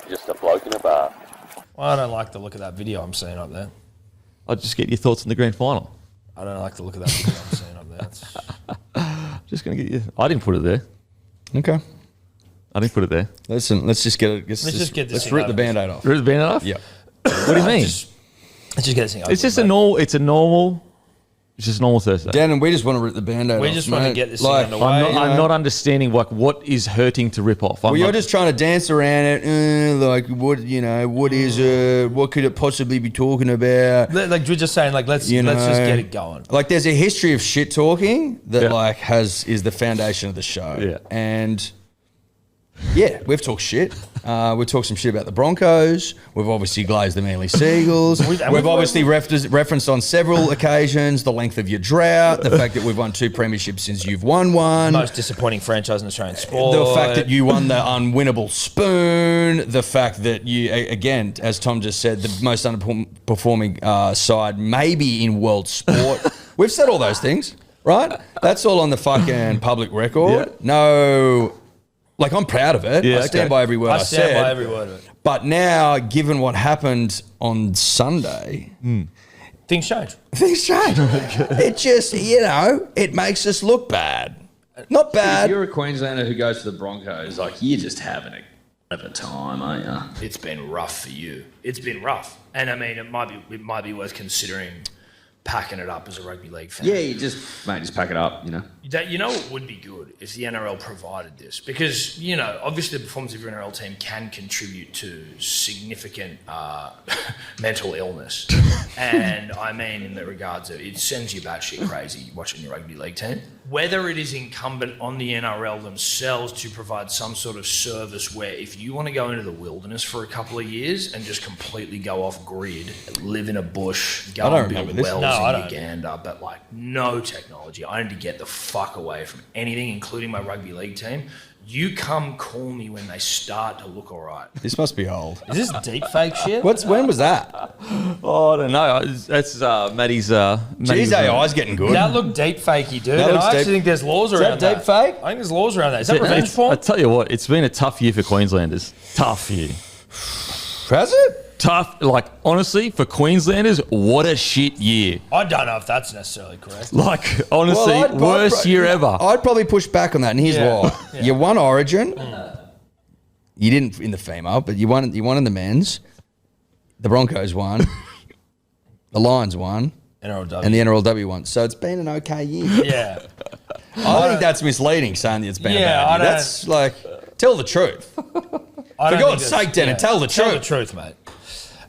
just a bloke in a bar. Well, I don't like the look of that video I'm seeing up there. I'll just get your thoughts on the grand final. I don't like the look of that video I'm seeing up there. It's... Just going to get you. I didn't put it there. Okay. I didn't put it there. Listen, let's just get it. Let's just get this Let's thing rip the over Band-Aid off. Rip the band off? Yeah. What do you mean? Let's just get this thing over. It's just mate. It's just a normal Thursday. Dan, and we just want to rip the Band-Aid off. We just want to get this thing like, underway. I'm not understanding what is hurting to rip off. Well, you're just trying to dance around it, like what is it? What could it possibly be talking about? Like we're just saying, like let's just get it going. Like there's a history of shit talking that is the foundation of the show. Yeah. And yeah, we've talked shit. We've talked some shit about the Broncos. We've obviously glazed the Manly Seagulls. We've obviously referenced on several occasions the length of your drought, the fact that we've won 2 premierships since you've won one. Most disappointing franchise in Australian sport. The fact that you won the unwinnable spoon. The fact that you, again, as Tom just said, the most underperforming side maybe in world sport. We've said all those things, right? That's all on the fucking public record. Yeah. No... Like, I'm proud of it. Yeah, I stand by every word I said. stand by every word of it. But now, given what happened on Sunday, Things change. things change. It just, it makes us look bad. Not If bad. you're a Queenslander who goes to the Broncos, like, you're just having a time, aren't you? It's been rough for you. It's been rough, and I mean, it might be worth considering packing it up as a rugby league fan. Yeah, you just pack it up, You know what would be good if the NRL provided this, because obviously the performance of your NRL team can contribute to significant mental illness, and I mean in the regards of it sends you batshit crazy watching your rugby league team. Whether it is incumbent on the NRL themselves to provide some sort of service where if you want to go into the wilderness for a couple of years and just completely go off grid, live in a bush, go and build wells in Uganda, but like no technology. I need to get the fuck away from anything, including my rugby league team. You come call me when they start to look all right. This must be old. Is this deep fake shit? When was that? Oh, I don't know. That's Maddie's. Jeez, AI's getting good. That looked deep fakey, dude. That And looks I actually deep. think there's laws around that. Deep fake? I think there's laws around that. Is that revenge porn? I tell you what, it's been a tough year for Queenslanders. Tough year. Has it? Tough. Like, honestly, for Queenslanders, what a shit year. I don't know if that's necessarily correct. Like, honestly, worst year ever. I'd probably push back on that, and here's why. Yeah. You won Origin. You didn't in the female, but you won in the men's. The Broncos won. The Lions won. NRLW. And the NRLW won. So it's been an okay year. Yeah. I think that's misleading, saying that it's been a Yeah, bad I year. don't- That's like, tell the truth. I For don't God's think that's- sake, Dennis, tell the Tell the truth. truth, mate.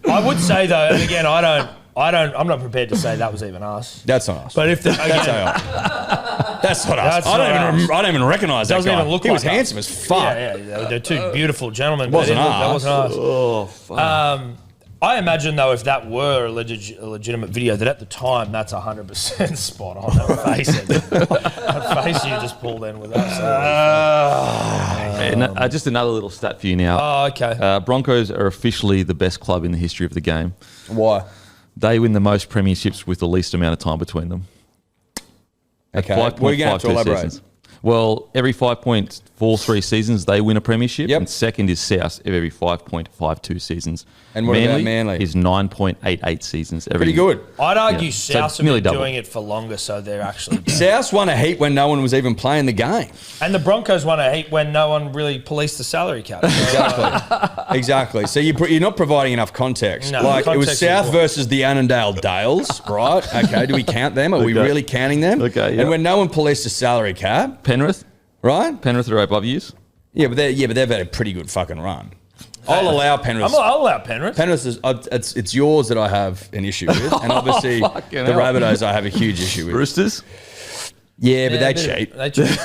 I would say though, and again, I'm not prepared to say that was even us. That's not us. But if the, That's again, not That's not us. That's I not us. don't even recognize that Doesn't guy. even look He was like us. handsome as fuck. yeah, they're two beautiful gentlemen. Wasn't but that us. wasn't us. Oh, fuck. I imagine though, if that were a legitimate video, that at the time that's 100% spot on. That face, that face you just pulled in with us. And, just another little stat for you now. Oh, okay. Broncos are officially the best club in the history of the game. Why? They win the most premierships with the least amount of time between them. Okay. We're going to have to 5.52 elaborate. seasons. Well, every 5.43 seasons, they win a premiership. Yep. And second is South every 5.52 seasons. And what about Manly? Is 9.88 seasons every Pretty good. I'd argue Yeah. So South have nearly been double. doing it for longer, so they're actually. South won a heat when no one was even playing the game. And the Broncos won a heat when no one really policed the salary cap. Exactly. So you're not providing enough context. No, like, it was context is South important. versus the Annandale Dales, right? Okay, do we count them? Are we Okay. really counting them? Okay, yeah. And when no one policed the salary cap, Penrith. right? Penrith are above yous. Yeah, but they've had a pretty good fucking run. I'll allow Penrith. I'll allow Penrith. Penrith is it's yours that I have an issue with, and obviously the Fucking hell. Rabbitohs I have a huge issue with. Roosters. Yeah, but they cheat. They cheat.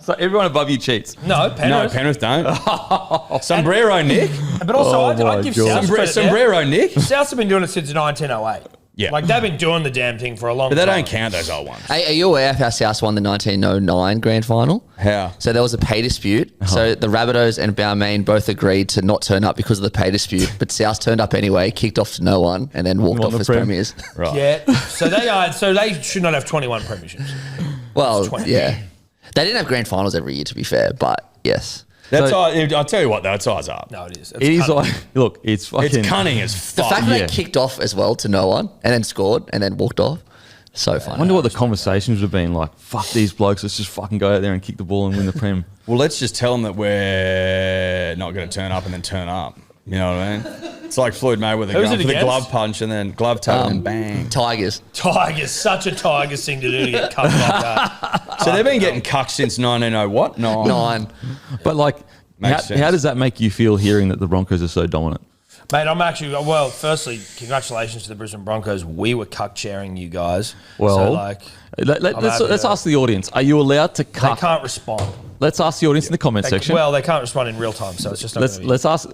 So everyone above you cheats. No, No, Penrith. Penrith don't. Sombrero Nick. But also, Oh I'd my give God. South credit there. Sombrero Nick. Souths have been doing it since 1908. Yeah. Like, they've been doing the damn thing for a long But time. they don't count those old ones. Hey, are you aware of how South won the 1909 grand final? How? So there was a pay dispute. So the Rabbitohs and Balmain both agreed to not turn up because of the pay dispute, but South turned up anyway, kicked off to no one, and then walked Won off the as Prem. premiers. Right. Yeah. So they should not have 21 premierships. Well, 20. yeah. They didn't have grand finals every year, to be fair, but yes. That's So- I'll tell you what, though, it's eyes up. No, it is. It is like, look, it's fucking. It's cunning as The fuck. fact that yeah. they kicked off as well to no one and then scored and then walked off. So I funny. wonder what the conversations would have been like. Fuck these blokes. Let's just fucking go out there and kick the ball and win the Prem. Well, let's just tell them that we're not going to turn up and then turn up. You know what I mean? It's like Floyd Mayweather Who's going it for the against? glove punch and then glove tap and then bang. Tigers. Tigers, such a Tigers thing to do to get cucked like that. So they've been getting cucked since 1900 what? 9. But like, Makes sense. how does that make you feel hearing that the Broncos are so dominant? Mate, I'm actually, well, firstly, congratulations to the Brisbane Broncos. We were cuck sharing you guys. Well, so, like, let's happy to- ask the audience. Are you allowed to they cuck? can't respond. Let's ask the audience in the comment section. Well, they can't respond in real time, so it's just not gonna be. Let's ask.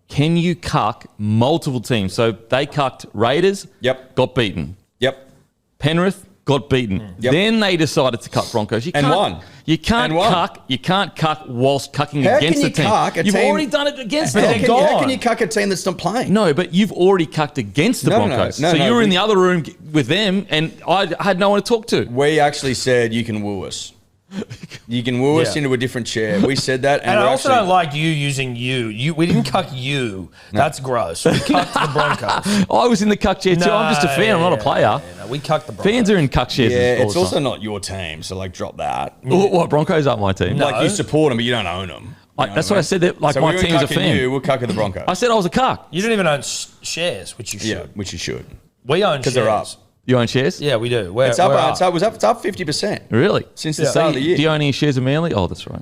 Can you cuck multiple teams? So they cucked Raiders. Yep. Got beaten. Yep. Penrith got beaten. Yep. Then they decided to cuck Broncos. You And can't, won. You can't And won. cuck. You can't cuck whilst cucking How against can the you team. cuck a You've team- already done it against How them. can, how can you cuck a team that's not playing? No, but you've already cucked against the No, no, Broncos. no, so no, you were in we- the other room with them, and I had no one to talk to. We actually said you can woo us. You can woo us Yeah. into a different chair. We said that. And I we're also actually- don't like you using you. We didn't cuck you. That's gross. We cucked the Broncos. I was in the cuck chair too. I'm just a fan. I'm not a player. No, we cucked the Broncos. Fans are in cuck chairs. Yeah, all it's the also time. not your team, so like drop that. What, Broncos aren't my team. No. Like you support them, but you don't own them. That's why I said that. Like So my we were team's a cucking fan. You, we're cucking the Broncos. I said I was a cuck. You don't even own shares, which you should. Yeah, which you should. We own shares. Because they're up. You own shares? Yeah, we do. It's up. It's up. It's up 50% Really? since the start of the year. Do you own any shares of Manly? Oh, that's right.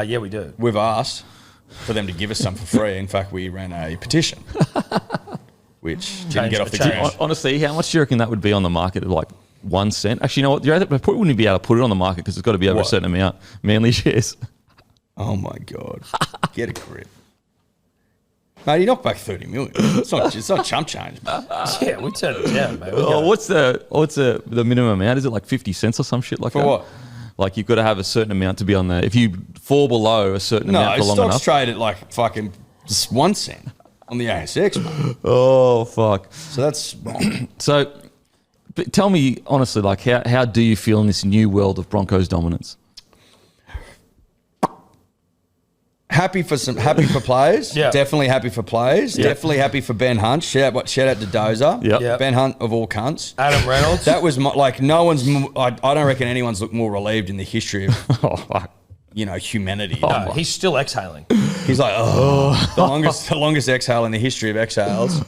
Yeah, we do. We've asked for them to give us some for free. In fact, we ran a petition, which didn't get off the Change. ground. Honestly, how much do you reckon that would be on the market? Like 1 cent? Actually, you know what? I probably wouldn't be able to put it on the market because it's got to be over What? a certain amount. Manly shares. Oh my god, get a grip, mate! You knocked back 30 million. It's not chump change. Man. Yeah, we turned it down, mate. We Oh, got- what's the minimum amount? Is it like 50 cents or some shit like For that? what? Like you've got to have a certain amount to be on there. If you fall below a certain No, amount for long stocks enough. trade at like fucking just 1 cent on the ASX. Man. Oh, fuck. So that's wrong. So, but tell me honestly, like how do you feel in this new world of Broncos dominance? happy for players. Yeah. Definitely happy for players. Yeah. Definitely happy for Ben Hunt. Shout out to Dozer. Yep. Yeah. Ben Hunt of all cunts. Adam Reynolds. That was like no one's. I don't reckon anyone's looked more relieved in the history of Oh, fuck. humanity. No, he's still exhaling. He's like, the longest exhale in the history of exhales.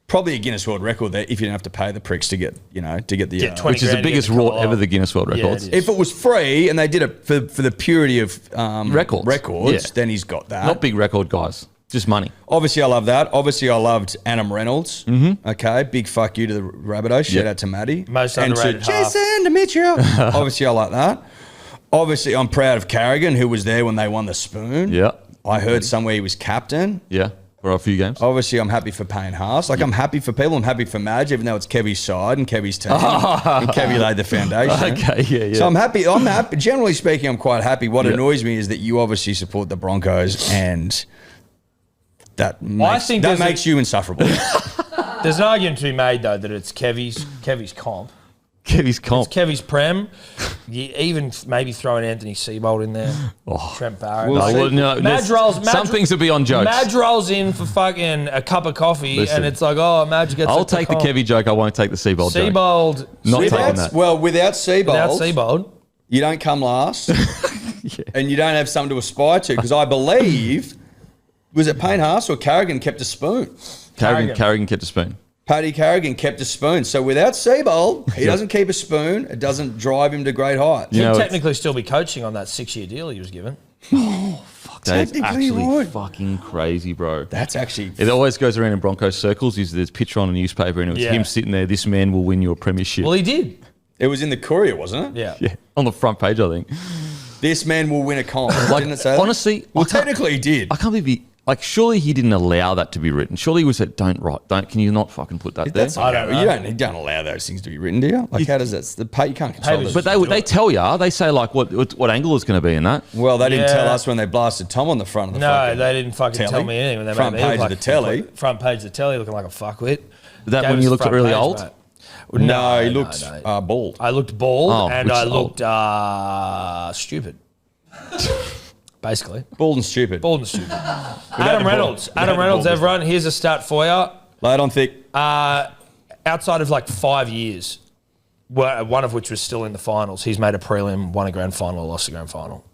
Probably a Guinness World Record there if you didn't have to pay the pricks to get the. Get 20 Which is the grand to biggest get the rort call ever, up. the Guinness World Yeah, Records. it is. If it was free and they did it for the purity of Records. records, Yeah. then he's got that. Not big record guys, just money. Obviously, I love that. Obviously, I loved Adam Reynolds. Mm-hmm. Okay, big fuck you to the Rabbitohs. Shout Yeah. out to Maddie. Most and to underrated half. Jason Demetrio. Obviously, I like that. Obviously, I'm proud of Carrigan, who was there when they won the spoon. Yeah. I heard somewhere he was captain. Yeah, for a few games. Obviously, I'm happy for Payne Haas. Like, I'm happy for people. I'm happy for Madge, even though it's Kevy's side and Kevy's team. And Kevy laid the foundation. Okay, yeah. So I'm happy. Generally speaking, I'm quite happy. What annoys me is that you obviously support the Broncos, and that think there's makes you insufferable. There's an argument to be made though that it's Kevy's comp. Kevy's comp. It's Kevy's prem. You even maybe throw an Anthony Seibold in there. Trent Barrett. Well, No, well, no, Madge there's- rolls. some things are beyond jokes. Madge rolls in for fucking a cup of coffee, Listen. and it's like, oh, Madge gets. I'll take the Kevy joke. I won't take the Seabold joke. Seibold. Not Seibold- taking that. Well, without Seabold, Without Seibold. you don't come last, and you don't have something to aspire to. Because I believe, was it Payne Haas or Carrigan kept a spoon? Carrigan kept a spoon. Paddy Carrigan kept a spoon. So without Seabold, he doesn't keep a spoon. It doesn't drive him to great heights. You He'd know, it's- technically still be coaching on that 6-year deal he was given. That is Technically actually would. fucking crazy, bro. That's actually It always goes around in Broncos circles. There's a picture on a newspaper, and it was Yeah. him sitting there. This man will win you a premiership. Well, he did. it was in the Courier, wasn't it? Yeah. yeah, on the front page, I think. This man will win a comp. Didn't it say that? honestly, well, I can't- technically he did. I can't believe he. Like, surely he didn't allow that to be written. Surely he was said, "Don't write. Don't. Can you not fucking put that there?" That's I okay. don't know. You don't allow those things to be written, do you? Like, how does that? The pay you can't control Hey, those. But they tell you. They say like what angle it's going to be in that. Well, they didn't Yeah. tell us when they blasted Tom on the front of the No, fucking they didn't fucking telly. tell me anything when they Front made me page look of like the telly. Front page of the telly, looking like a fuckwit. That Gave when us you the looked front really page, old. mate. No, he looked bald. I looked bald Oh, and which I is looked stupid. basically. Bald and stupid. Bald and stupid. the Adam ball. Reynolds. Without Adam the Reynolds, ball. everyone. Here's a stat for you. Lay it on thick. Outside of like 5 years, one of which was still in the finals, he's made a prelim, won a grand final, lost a grand final.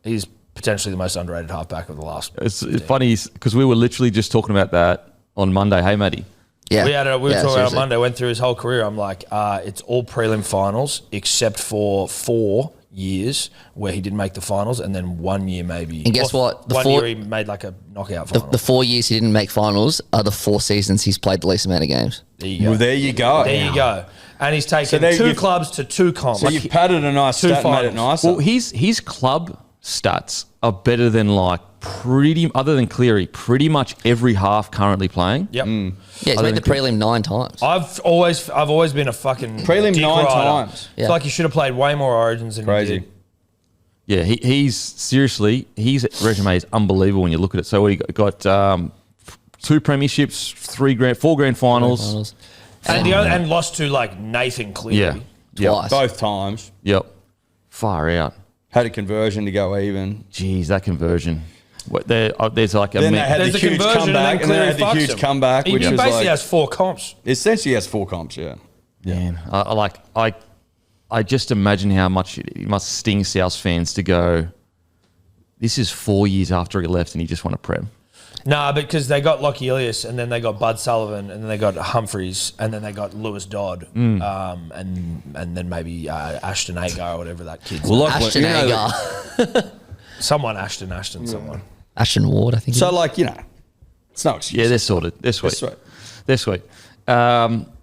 He's potentially the most underrated halfback of the last. It's funny because we were literally just talking about that on Monday. Hey, Matty. Yeah. We were talking about it on seriously. Monday, went through his whole career. I'm like, it's all prelim finals except for 4 years where he didn't make the finals, and then 1 year maybe. And guess what? One year he made like a knockout final. The 4 years he didn't make finals are the 4 seasons he's played the least amount of games. There you go. Well, there you go. There you go. And he's taken there 2 you've- clubs to 2 comps. So you've padded a nice 2 stat and made it finals. nicer. Well, his club stats are better than like other than Cleary, pretty much every half currently playing. Yep. Yeah, he's made the prelim 9 times. I've always been a fucking Prelim dick 9 rider. times. It's like you should have played way more Origins than you Crazy. did. Yeah, he's seriously, his resume is unbelievable when you look at it. So we got 2 premierships, 4 grand finals. And lost to like Nathan Cleary. Yeah. Twice. Both times. Yep. Far out. Had a conversion to go even. Jeez, that conversion. There's like a Then they had There's the a huge conversion comeback, and and then then they had the Cleary huge fucks him. comeback, He which was basically like has 4 comps. essentially has 4 comps. Yeah. Man, I just imagine how much it must sting South fans to go, this is 4 years after he left and he just won a prem. Nah, because they got Lockie Ilias, and then they got Bud Sullivan, and then they got Humphreys, and then they got Lewis Dodd, and then maybe Ashton Agar or whatever that kid's. Well, like, Ashton you know, Agar. Someone someone. Ashton Ward, I think. So, like, you know, it's no excuse. Yeah, they're sorted. They're sweet. That's right. They're sweet.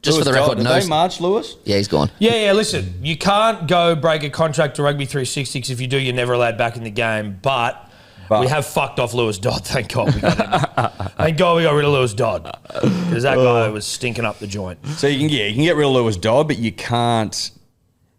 Just for the record, Did no. they march Lewis? Yeah, he's gone. Yeah, listen, you can't go break a contract to Rugby 360 because if you do, you're never allowed back in the game, but we have fucked off Lewis Dodd, thank God we got him. Thank God we got rid of Lewis Dodd because that guy was stinking up the joint. So you can get rid of Lewis Dodd, but you can't.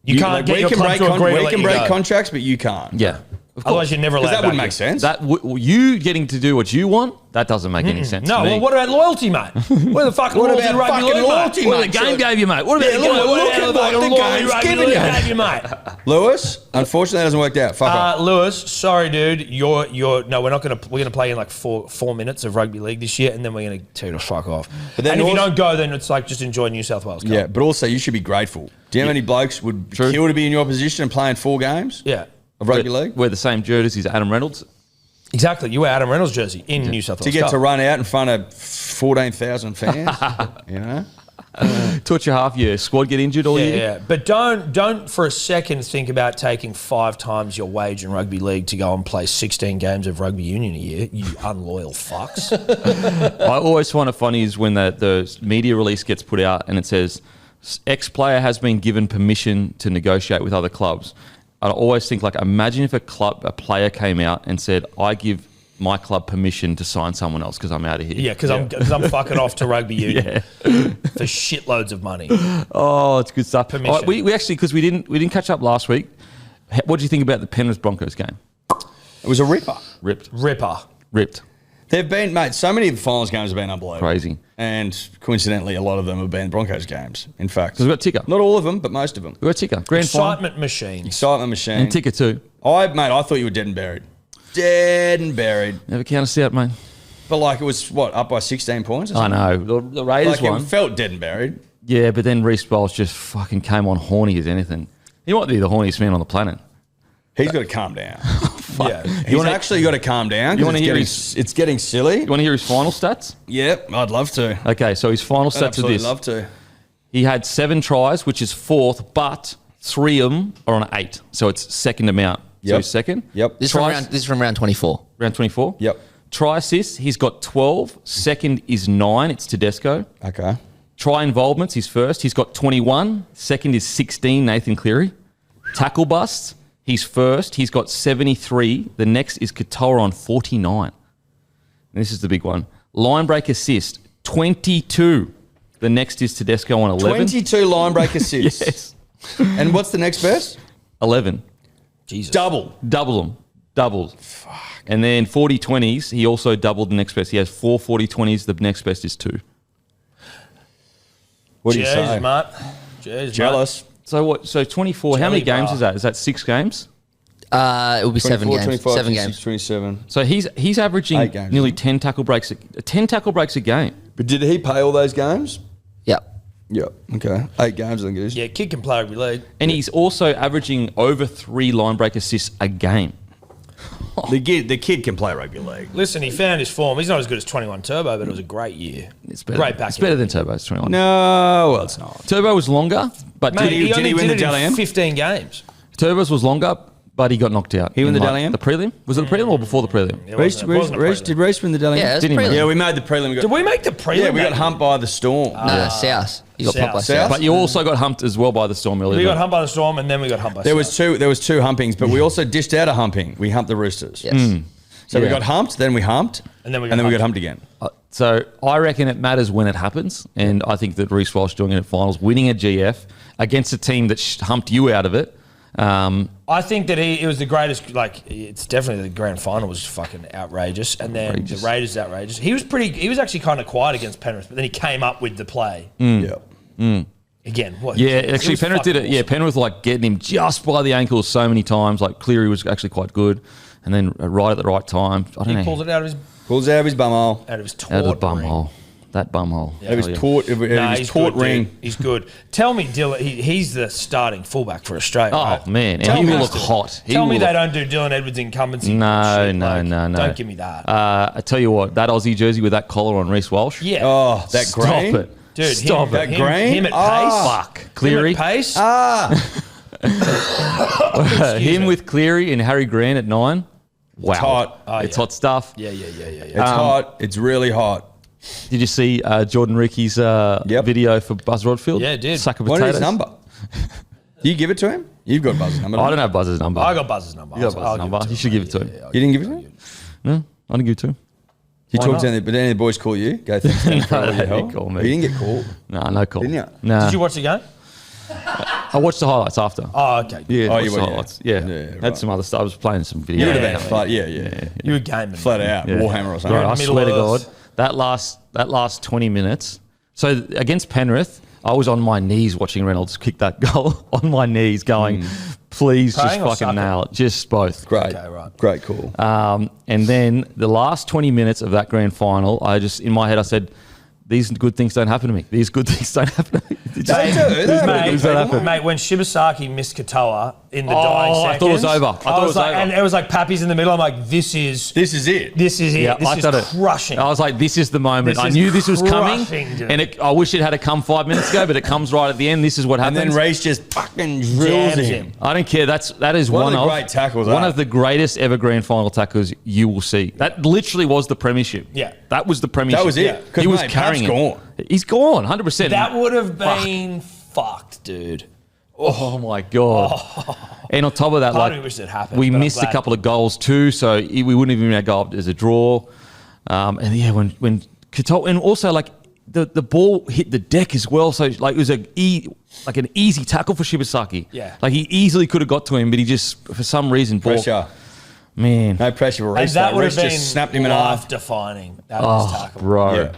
You can't get your club to agree to We let can you break go. contracts, but you can't. Yeah. Of Otherwise, you're never allowed Because that wouldn't back make in. sense. That you getting to do what you want, that doesn't make any sense No, to me. well, what about loyalty, mate? Where the fucking What loyalty about to rugby fucking league, loyalty, mate? What mate? the game gave you, mate? What about Yeah, the game? look at what the game's game's giving given you. you. Gave you, mate. Lewis, unfortunately, that doesn't work out. Fuck off. Lewis, sorry, dude. We're gonna play in like four minutes of rugby league this year, and then we're gonna tell you to fuck off. But then And if you also- don't go, then it's like just enjoy New South Wales Cup. Yeah, but also you should be grateful. Do you know how many blokes would kill to be in your position and playing 4 games Yeah. of rugby league? Wear the same jerseys as Adam Reynolds. Exactly. You wear Adam Reynolds' jersey in New South To Wales get Cup. to run out in front of 14,000 fans, you know? Torture half your squad get injured all year. Yeah, but don't for a second think about taking 5 times your wage in rugby league to go and play 16 games of rugby union a year, you unloyal fucks. I always find it funny is when the media release gets put out and it says X player has been given permission to negotiate with other clubs. I always think, like, imagine if a player came out and said, I give my club permission to sign someone else because I'm out of here. Yeah, because I'm fucking off to rugby union for shitloads of money. Oh, it's good stuff. Permission. All right, we actually, because we didn't catch up last week. What do you think about the Penrith Broncos game? It was a ripper. Ripped. They've been, mate, so many of the finals games have been unbelievable. Crazy. And coincidentally, a lot of them have been Broncos games, in fact. Because we've got Ticker. Not all of them, but most of them. We've got Ticker. Grand final. Excitement machine. Excitement machine. And Ticker too. I thought you were dead and buried. Dead and buried. Never count us out, mate. But like it was, up by 16 points or I something? know. The Raiders Like won. it felt dead and buried. Yeah, but then Reece Bowles just fucking came on horny as anything. He might be the horniest man on the planet. He's got to calm down. Yeah. He's actually got to calm down. You wanna hear it's getting silly. You want to hear his final stats? Yep, I'd love to. Okay, so his final I'd stats are absolutely this. love to. He had 7 tries, which is 4th, but 3 of them are on 8. So it's second amount. So Yep. he's second. Yep. This Tries- is from round 24. Round 24. Yep. Try assists, he's got 12. Second is 9. It's Tedesco. Okay. Try involvements, he's first. He's got 21. Second is 16, Nathan Cleary. Tackle busts, he's first. He's got 73. The next is Katoa on 49. And this is the big one. Line break assist, 22. The next is Tedesco on 11. 22 line break assists. Yes. And what's the next best? 11. Jesus. Double. Double them. Doubled. Fuck. And then 40-20s, he also doubled the next best. He has 4 40-20s. The next best is 2. What do you Jeez, say? mate. Jeez, Jealous. So what? So 24. How many Jelly games bar. is that? Is that 6 games? It will be 7 24, games. 25, 7 26, games. 27. So he's averaging 8 games, nearly isn't 10 tackle breaks. 10 tackle breaks a game. But did he play all those games? Yep. Yeah. Okay. 8 games, I think it is. Yeah, kid can play rugby league. And he's also averaging over 3 line break assists a game. The kid can play rugby league. Listen, he found his form. He's not as good as 21 Turbo, but it was a great year. It's better, Great back it's better than Turbo's 21. No, well, it's not. Turbo was longer, but Mate, he only win did the it in Dally M? 15 games. Turbo's was longer, but he got knocked out. He won in, the Dally M? The prelim? Was it the prelim or before the prelim? It Reece, wasn't a prelim. did Reece win the Dally M? Yeah, it's Didn't he, prelim. mate? Yeah, we made the prelim. Did we make the prelim? Yeah, we got that humped by the Storm. No, South. You got pumped by South. South. But you also got humped as well by the Storm earlier. year? We got humped by the Storm, and then we got humped by There South. was two humpings, but we also dished out a humping. We humped the Roosters. Yes. So we Yeah. got humped, then we humped, And then we got got humped again. So I reckon it matters when it happens, and I think that Reece Walsh doing it at finals, winning a GF against a team that humped you out of it. I think that it was the greatest. Like, it's definitely the grand final was fucking outrageous, and then Outrageous. the Raiders outrageous. He was actually kind of quiet against Penrith, but then he came up with the play Yeah. again. What? Yeah, it actually was Penrith did it. fucking Yeah, awesome. Penrith like getting him just by the ankles so many times. Like Cleary was actually quite good, and then right at the right time. I don't He know. pulls it out of his Pulls out of his bumhole. taut Out of the bum ring. hole. That bum hole. Out of his Hell yeah. taut, Nah, out of his he's taut good, ring. dude. He's good. Tell me, Dylan, he's the starting fullback for Australia. Oh, right? man, and Tell he me will this, look dude. hot. He Tell me will they look- don't do Dylan Edwards incumbency. No, shit. no, Like, no, no. Don't give me that. I tell you what, that Aussie jersey with that collar on Reece Walsh. yeah. Oh, that Stop grain. it. Dude, Stop him, it. That grain? Him at Ah, pace. Fuck. Cleary. Him at pace. Him me. with Cleary and Harry Grant at 9. Wow. hot. Oh, It's yeah. hot stuff. Yeah. It's hot. It's really hot. Did you see Jordan Ricky's Yep. video for Buzz Rodfield? Yeah, I did. Sack of What potatoes. is his number? You give it to him? You've got Buzz's number. I don't have Buzz's number. I got Buzz's number. You got I'll Buzz's give number. it to You him, should give mate. it to him. You didn't give it to him? No, I didn't give it to him. You Why talked not? to any, but any of the boys call you? Go thanks Dan, for all your They help. call me. You didn't get called. No, no call. Didn't you? Nah. Did you watch the game? I watched the highlights after. Oh, okay. Yeah, Oh, watched you the were, yeah. highlights. Yeah. Yeah, Had right. some other stuff. I was playing some video. You would have Yeah, been flat. Yeah. You were gaming. Flat out. Yeah. Warhammer or something. Bro, I Middle swear to Earth. God, that last 20 minutes. So against Penrith, I was on my knees watching Reynolds kick that goal on my knees, going, "Please, Praying or just fucking sucking? nail it." Just both. Great. Okay, right. Great call. And then the last 20 minutes of that grand final, I just in my head I said, "These good things don't happen to me. These good things don't happen to me." They do. They happen. Mate, when Shibasaki missed Katoa in the dying seconds, I thought it was over. I thought it was over. And it was like Pappy's in the middle. I'm like, this is This is it. it. This I is thought it. crushing. I was like, "This is the moment." This I is knew this was coming, crushing, dude. and I wish it had come 5 minutes ago, but it comes right at the end. This is what And happens. then Reece just fucking drills Jams him. him. I don't care. That is One one of the of great tackles, One eh? of the greatest ever grand final tackles you will see. That literally was the premiership. Yeah. that was the premiership. That was it. 'Cause, He was mate, carrying Pap's it. gone. He's gone, 100%. That would have been fucked, dude. Oh my god! And on top of that, Part of like me wished it happened, we but I'm missed a glad. couple of goals too, so we wouldn't even have go up as a draw. And yeah, when Katoa, and also like the ball hit the deck as well, so like it was an easy tackle for Shibasaki. Yeah. like he easily could have got to him, but he just for some reason Pressure. Man, No pressure for And Reece. that though. would Reece have been just snapped him in half. life-defining. That was tackle. bro. Yeah.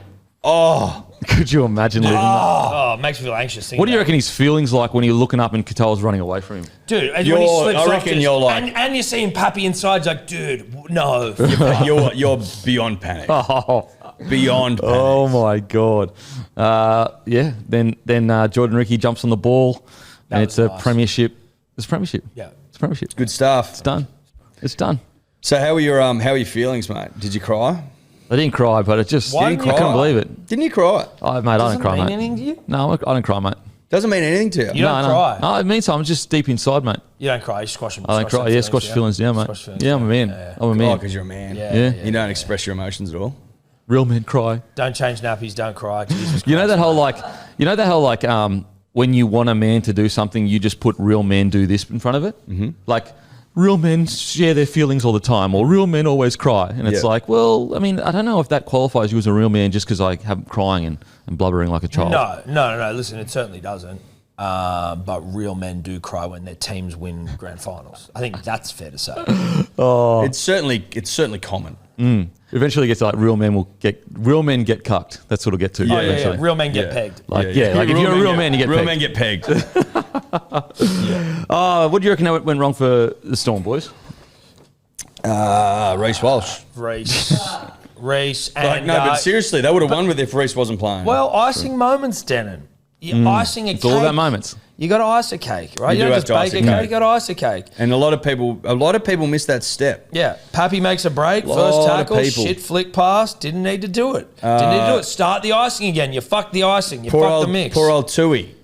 Oh, Could you imagine living that? Oh, it makes me feel anxious. What do you reckon his feelings like when you're looking up and Katoa's running away from him? Dude, and when he You're- slips I off reckon just- you're like- and you're seeing Pappy inside, like, dude, no. you're beyond panic. Oh, Beyond panic. oh my god! Yeah. Then Jordan Ricky jumps on the ball, and was it's a nice. premiership. It's a premiership. Yeah. It's a premiership. Good stuff. It's done. It's done. So how were your feelings, mate? Did you cry? I didn't cry, but it just Why I didn't you couldn't cry? believe it. Didn't you cry? I mate, I Doesn't don't cry, mean mate. anything to you? No, I don't cry, mate. Doesn't mean anything to you. You don't no, cry? No, it means I'm just deep inside, mate. You don't cry, you squash them. I don't cry. Yeah, squash your feelings down, mate. Squash feelings Yeah, I'm a down. man. I'm a Oh, man. because you're a man. Yeah. You don't express your emotions at all. Real men cry. Don't change nappies, don't cry. Jesus You know Christ, that whole mate. like, when you want a man to do something, you just put real men do this in front of it. Mm-hmm. Like, real men share their feelings all the time, or real men always cry. And it's Yeah. like, well, I mean, I don't know if that qualifies you as a real man just because I have crying and blubbering like a child. No. Listen, it certainly doesn't. But real men do cry when their teams win grand finals. I think that's fair to say. It's certainly common. Eventually, it gets to like real men get cucked. That's what it'll get to. Yeah, eventually. Real men get Yeah. pegged. Like like if you're a real man, you get real pegged. men get pegged. What do you reckon went wrong for the Storm, boys? Reece Walsh. Reece. Like, And, no, but seriously, they would have won with if Reece wasn't playing. well, icing moments, Denon. You're icing a It's cake. all about moments. You got to ice a cake, right? You You do don't have just to bake ice a a cake. cake. You got to ice a cake. and a lot of people miss that step. Yeah, Pappy makes a break, Lot first of tackle, people. shit flick pass, didn't need to do it. Didn't need to do it. Start the icing again. You fucked the icing. You fucked the mix. Poor old Tui.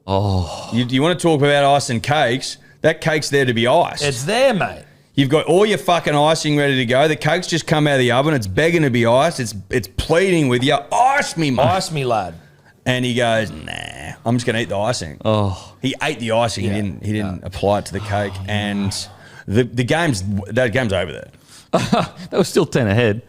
Oh, you want to talk about icing cakes? That cake's there to be iced. It's there, mate. You've got all your fucking icing ready to go. The cake's just come out of the oven. It's begging to be iced. It's pleading with you. Ice me, mate. Ice me, lad. And he goes, nah, I'm just gonna eat the icing. Oh, He ate the icing. Yeah. He didn't apply it to the cake. And the game's over there. that was still 10 ahead.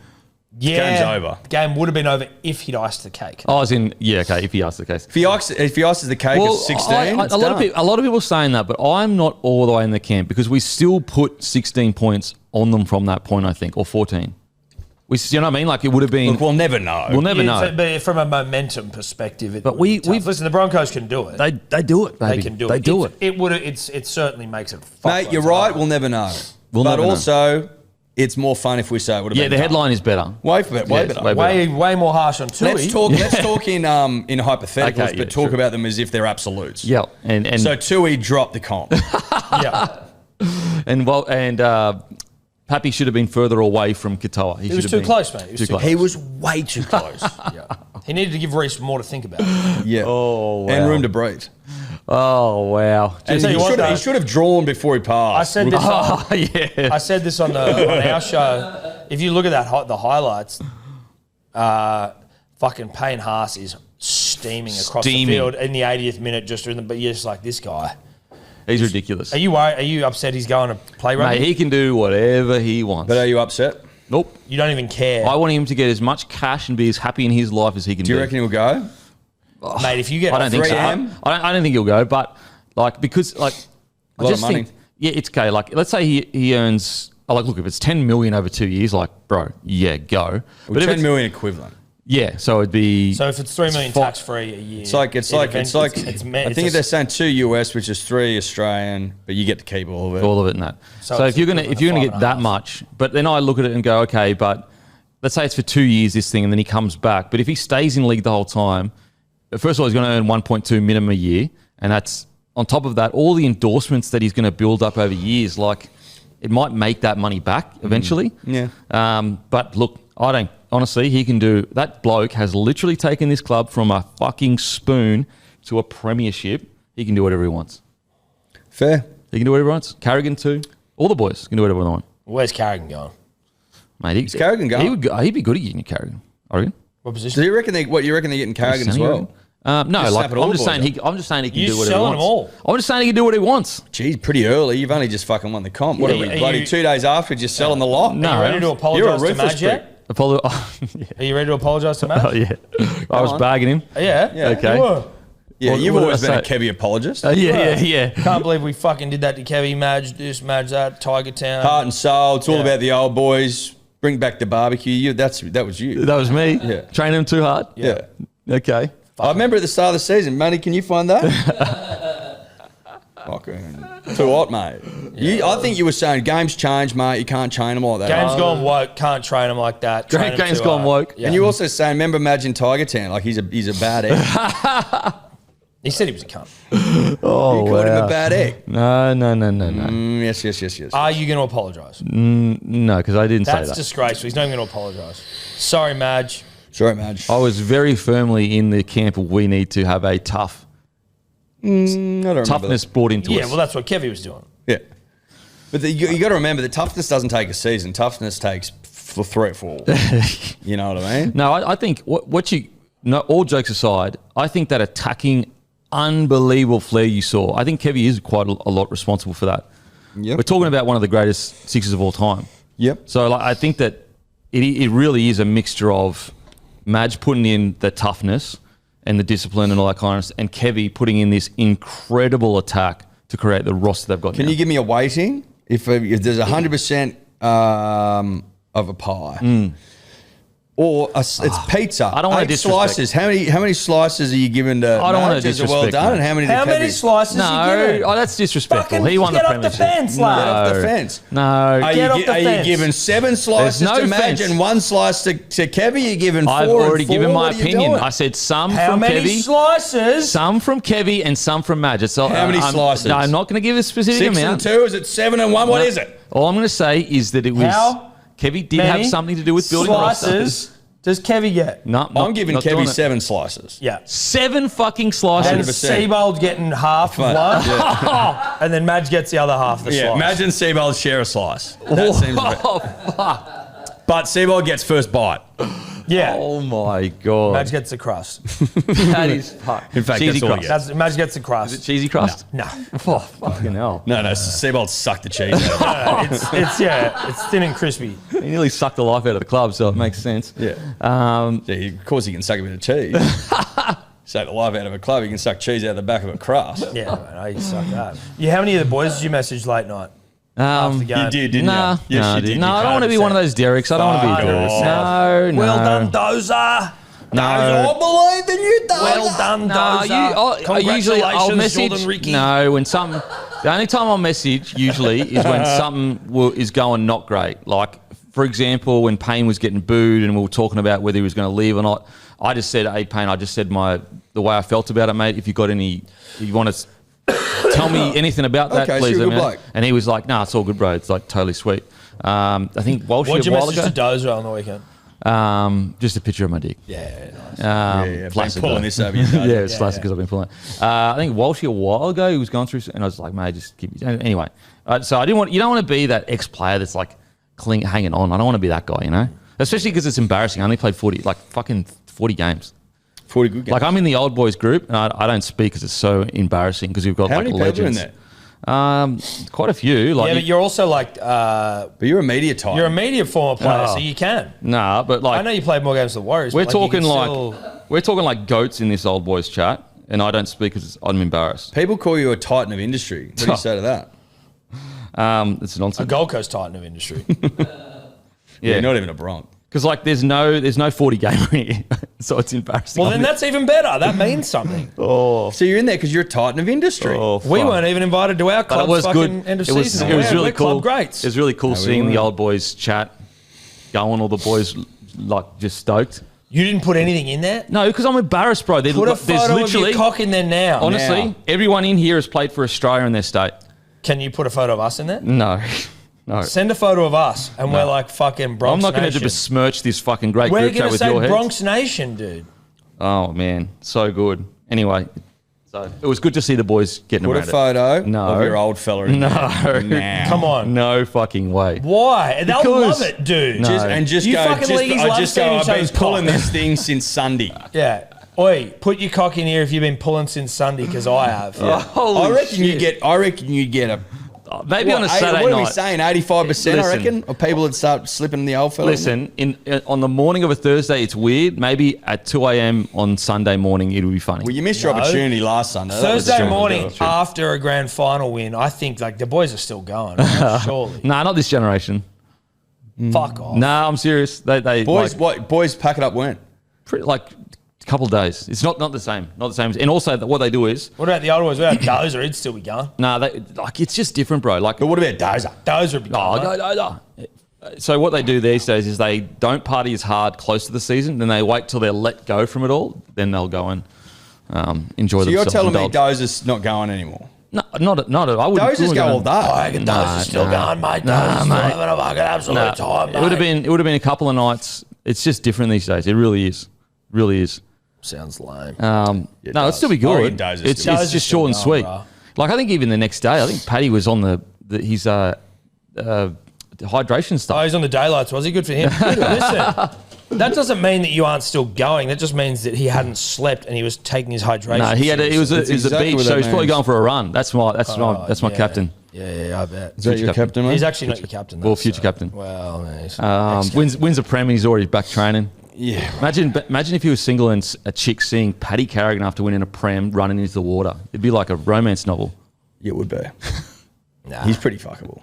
Yeah, game's over. The game would have been over if he'd iced the cake. I was in, yeah, okay, if he asked the case. If he ices the cake at 16, it's a lot done. of people are saying that, but I'm not all the way in the camp because we still put 16 points on them from that point, I think, or 14. You know what I mean? Like it would have been. Look, we'll never know. We'll never Yeah, know. But from a momentum perspective, it But would be we've- tough. Listen, the Broncos can do it. They do it, baby. They can do They it. do it. It would. It certainly makes it. Mate, you're right. We'll never know. We'll but never know. also, it's more fun if we say it would have Yeah, been the done. headline is better. Way better. Yeah, it's way better. way more harsh on Tui. Let's talk in hypotheticals, Okay, yeah, but talk true. about them as if they're absolutes. Yeah, and So Tui dropped the comp. Yeah, Pappy should have been further away from Katoa. he was too close, mate. He was too close. He was way too close. Yeah. He needed to give Reece more to think about. Yeah. Oh, And wow. room to breathe. Oh wow! And tell you what, though, He should have drawn before he I passed. said this. Oh yeah. I said this on our show. If you look at the highlights, fucking Payne Haas is steaming across the field in the 80th minute, but you're just like, this guy. He's ridiculous. Are you worried? Are you upset he's going to play rugby? Mate, he can do whatever he wants. But are you upset? Nope. You don't even care, I want him to get as much cash and be as happy in his life as he can Do you be. reckon he'll go? mate. If you get, I don't think so. 3M? I don't think he'll go, but because I lot of just money. think, yeah, it's okay. Like, let's say he earns. Look, if it's 10 million over 2 years, like, bro, yeah, go. Well, if 10 it's- million equivalent. Yeah, so it'd be. so if it's 3 million tax free a year, It's like I think they're saying 2 US, which is 3 Australian, but you get to keep all of it. all of it and that. So So it's if you're gonna equivalent of get that 5.5. much, but then I look at it and go, okay, but let's say it's for 2 years this thing, and then he comes back. But if he stays in league the whole time, first of all, he's going to earn 1.2 minimum a year, and that's on top of that all the endorsements that he's going to build up over years. Like it might make that money back eventually. Yeah. But look, I don't. Honestly, he can do. That bloke has literally taken this club from a fucking spoon to a premiership. He can do whatever he wants. Fair. He can do whatever he wants. Carrigan too. All the boys can do whatever they want. Where's Carrigan going? Mate, Carrigan going? He'd be good at getting Carrigan. I reckon. What Do position? you reckon you reckon they're getting Carrigan as well? No, Just like snap it all I'm just the saying boys I'm just saying he can You're do whatever he selling wants. them all. I'm just saying he can do what he wants. Geez, pretty early. You've only just fucking won the comp. What Yeah, are we, are bloody you- 2 days after just selling the lot? No. Are you ready to You're a apologise to ruthless Madge yet? Apollo. Oh, yeah. Are you ready to apologise to Madge? Oh, yeah. I was on. bagging him. Yeah. Yeah. Okay. You were. Yeah, What- you've what did always I been a say? Kevy apologist. Yeah. Can't believe we fucking did that to Kevy, Madge this, Madge that, Tiger Town. Heart and soul. It's all Yeah. about the old boys. Bring back the barbecue. That was you. That was me. Yeah. Training him too hard. Yeah. Okay. I remember at the start of the season, Manny, can you find that? Fucking too hot, mate. I think you were saying games change, mate. You can't chain them like that. Game's gone woke. Can't train him like that. Train him Game's too gone hard. woke. Yeah. And you also saying, remember Imagine Tiger Town? Like he's a bad egg. He said he was a cunt. Oh, You called him a bad egg. No. Yes. Are you going to apologise? No, because I didn't That's say that. disgraceful. He's not even going to apologise. Sorry, Madge. Sorry, Madge. I was very firmly in the camp of we need to have a I don't remember toughness that. brought into Yeah, us. well, that's what Kevy was doing. Yeah. But you got to remember that toughness doesn't take a season. Toughness takes for 3 or 4. You know what I mean? No, I think all jokes aside, I think that attacking, unbelievable flair you saw, I think Kevy is quite a lot responsible for that. Yep. We're talking about one of the greatest sixers of all time. Yep. So I think that it really is a mixture of Madge putting in the toughness and the discipline and all that kind of stuff, and Kevy putting in this incredible attack to create the roster they've got Can now. you give me a weighting? If there's 100% of a pie, Or it's pizza. I don't want to 8 slices. How many slices are you giving to? I don't want to Marges are disrespect. well done, and how many? How to many Kevy? slices you No, giving? that's disrespectful. Fucking He won the get off the premiership. fence, No, lad. Get off the fence. No. Are Get off you, the are you fence. giving 7 slices no to Madge fence. and 1 slice to Kevy? You're giving 4 I've and already 4? given my What are you opinion. doing? I said some How from many Kevy, slices? some from Kevy, and some from Madge. How many slices? No, I'm not going to give a specific 6 and amount. 2? Is it 7 and 1? What is it? All I'm going to say is that it was How Kevy did have many something to do with building slices rosters. does Kevy get? No, I'm giving not doing Kevy it. 7 slices. Yeah. 7 fucking slices. And 100%. Seabold getting half of one, and then Madge gets the other half of the Yeah, slice. imagine Seabold share a slice. That seems a bit. Oh, fuck. But Seabold gets first bite. Yeah. Oh my god. Madge gets the crust. That is fuck. In fact, cheesy that's all he crust. gets. Madge gets the Is it crust. cheesy crust? No. Oh, fucking hell. No, Seabold sucked the cheese out of it. It's thin and crispy. He nearly sucked the life out of the club, so it makes sense. Yeah. Yeah, of course he can suck a bit of cheese. Suck the life out of a club, he can suck cheese out of the back of a crust. Yeah, man, I used to suck that. Yeah, how many of the boys did you message late night? After the game? You did, didn't Nah, you? Yes, nah, you dude. did. No, I don't want to be one of those Derricks. I don't want to be a Fuck Derrick. off. No, no. Well done, Dozer. No. I believe in you, Dozer. Well done, No, Dozer. I usually I'll Congratulations, message. Jordan Ricky. No, when something. The only time I'll message usually is when something is going not great. Like, for example, when Payne was getting booed and we were talking about whether he was going to leave or not. I just said, "Hey, Payne," I just said the way I felt about it, mate. If you got any, if you want to tell me anything about that, Okay, so please. you're a let me good know. bloke. And he was like, "Nah, it's all good, bro. It's like totally sweet." I think Walsh What did a you while message ago. to Dozer on the weekend? Just a picture of my dick. Yeah, nice. Yeah, Flaccid, pulling though. this over your Yeah, nose. it's flaccid because I've been pulling it. I think Walshy a while ago, he was going through, and I was like, mate, just keep it. Anyway, so I didn't want. You don't want to be that ex-player that's like hanging on. I don't want to be that guy, you know. Especially because it's embarrassing. I only played 40 games. 40 good games. Like I'm in the old boys group, and I don't speak because it's so embarrassing because we've got How like many people are in legends. there? Quite a few. Like Yeah, but you're also like But you're a media type. you're a media former player, Oh. so you can. nah, but like I know you played more games for the Warriors. we're but you talking can like still- we're talking like goats in this old boys chat, and I don't speak because I'm embarrassed. People call you a titan of industry. What do you say to that? It's a nonsense. Gold Coast Titan of industry. Yeah, you're not even a Bronc. Because like there's no 40 gamer here, so it's embarrassing. Well, then that's even better. That means something. So you're in there because you're a titan of industry. We weren't even invited to our But club's it was fucking good. end of It was, season. it was We're really cool. Club greats. It was really cool we seeing the weren't. old boys chat going. All the boys like just stoked. You didn't put anything in there? No, because I'm embarrassed, bro. Put a photo of your cock in there now. honestly, Now. everyone in here has played for Australia in their state. Can you put a photo of us in there? No, no. Send a photo of us, and we're like fucking Bronx I'm not going to Nation. besmirch this fucking great We're group chat going to with say your heads. Bronx Nation, dude. Oh man, so good. Anyway, so it was good to see the boys getting Put a around it. photo No. of your old fella in No. there. Nah. Come on. No fucking way. Why? They'll Because- love it, dude. No. Just You go. fucking ladies love seeing I've each been other's pulling cock. this thing since Sunday. Yeah. Oi, put your cock in here if you've been pulling since Sunday, because I have. Holy I reckon shit. you get a. Maybe on a Saturday what are we night. saying? 85%, I Listen. reckon, of people that start slipping the old fella. Listen, on the morning of a Thursday, it's weird. Maybe at 2 a.m. on Sunday morning, it'll be funny. Well, you missed your No. opportunity last Sunday. That was Thursday true. morning after a grand final win, I think like the boys are still going. Right? Surely. Nah, not this generation. Fuck off. Nah, I'm serious. They Boys, like, boys pack it up when? like a couple of days. It's not the same. Not the same. And also, what they do is, What about the old boys? What about Dozer? He'd still be going. it's just different, bro. Like, But what about Dozer? Dozer would be going. no. So what they do these days is they don't party as hard close to the season. Then they wait till they're let go from it all. Then they'll go and enjoy So you're themselves. telling me indulge. Dozer's not going anymore? No, not at. I wouldn't. Dozers go all day. I reckon Dozer's still going, mate. Dozer's still having a fucking absolute time, mate. It would have been a couple of nights. It's just different these days. It really is. Really is. Sounds lame. No, it'd still be I reckon good. Dozer's It's still- just short and Dozer's sweet. still going, Like I think even the next day, I think Paddy was on his hydration Oh, stuff. he's on the daylights. Was he? Good for him. Listen, that doesn't mean that you aren't still going. That just means that he hadn't slept and he was taking his hydration. No, he had. It was That's a exactly beach, what so that he's probably means. going for a run. That's my yeah. captain. Yeah, I bet. Is that your captain, mate? He's actually not your captain. Well, though, future so- captain. Well, no, he's Wins a prem and he's already back training. Yeah. Imagine if he was single and a chick seeing Paddy Carrigan after winning a prem running into the water. It'd be like a romance novel. It would be. Nah. He's pretty fuckable.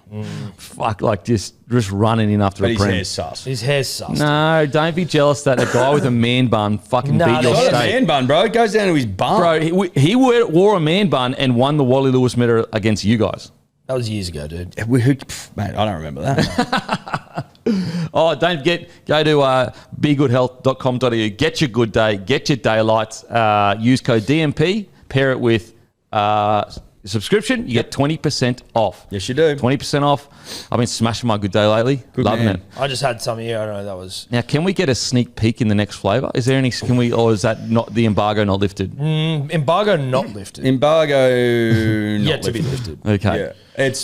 Fuck, like just running in after But a his prem. hair's sus. His hair's sus. No, don't be jealous that a guy with a man bun fucking Nah, beat your they- Not a state. man bun, bro. It goes down to his bum. Bro, he wore a man bun and won the Wally Lewis medal against you guys. That was years ago, dude. Mate, I don't remember that. Oh, don't forget, go to begoodhealth.com.au. Get your good day. Get your daylights. Use code DMP. Pair it with subscription. You get 20% off. Yes, you do. 20% off. I've been smashing my good day lately. Loving man. it. I just had some here. I don't know. That was Now, can we get a sneak peek in the next flavour? Is there any? Can we? Or is that not the embargo not lifted? embargo not lifted. Embargo Yet to be lifted. Okay. Yeah.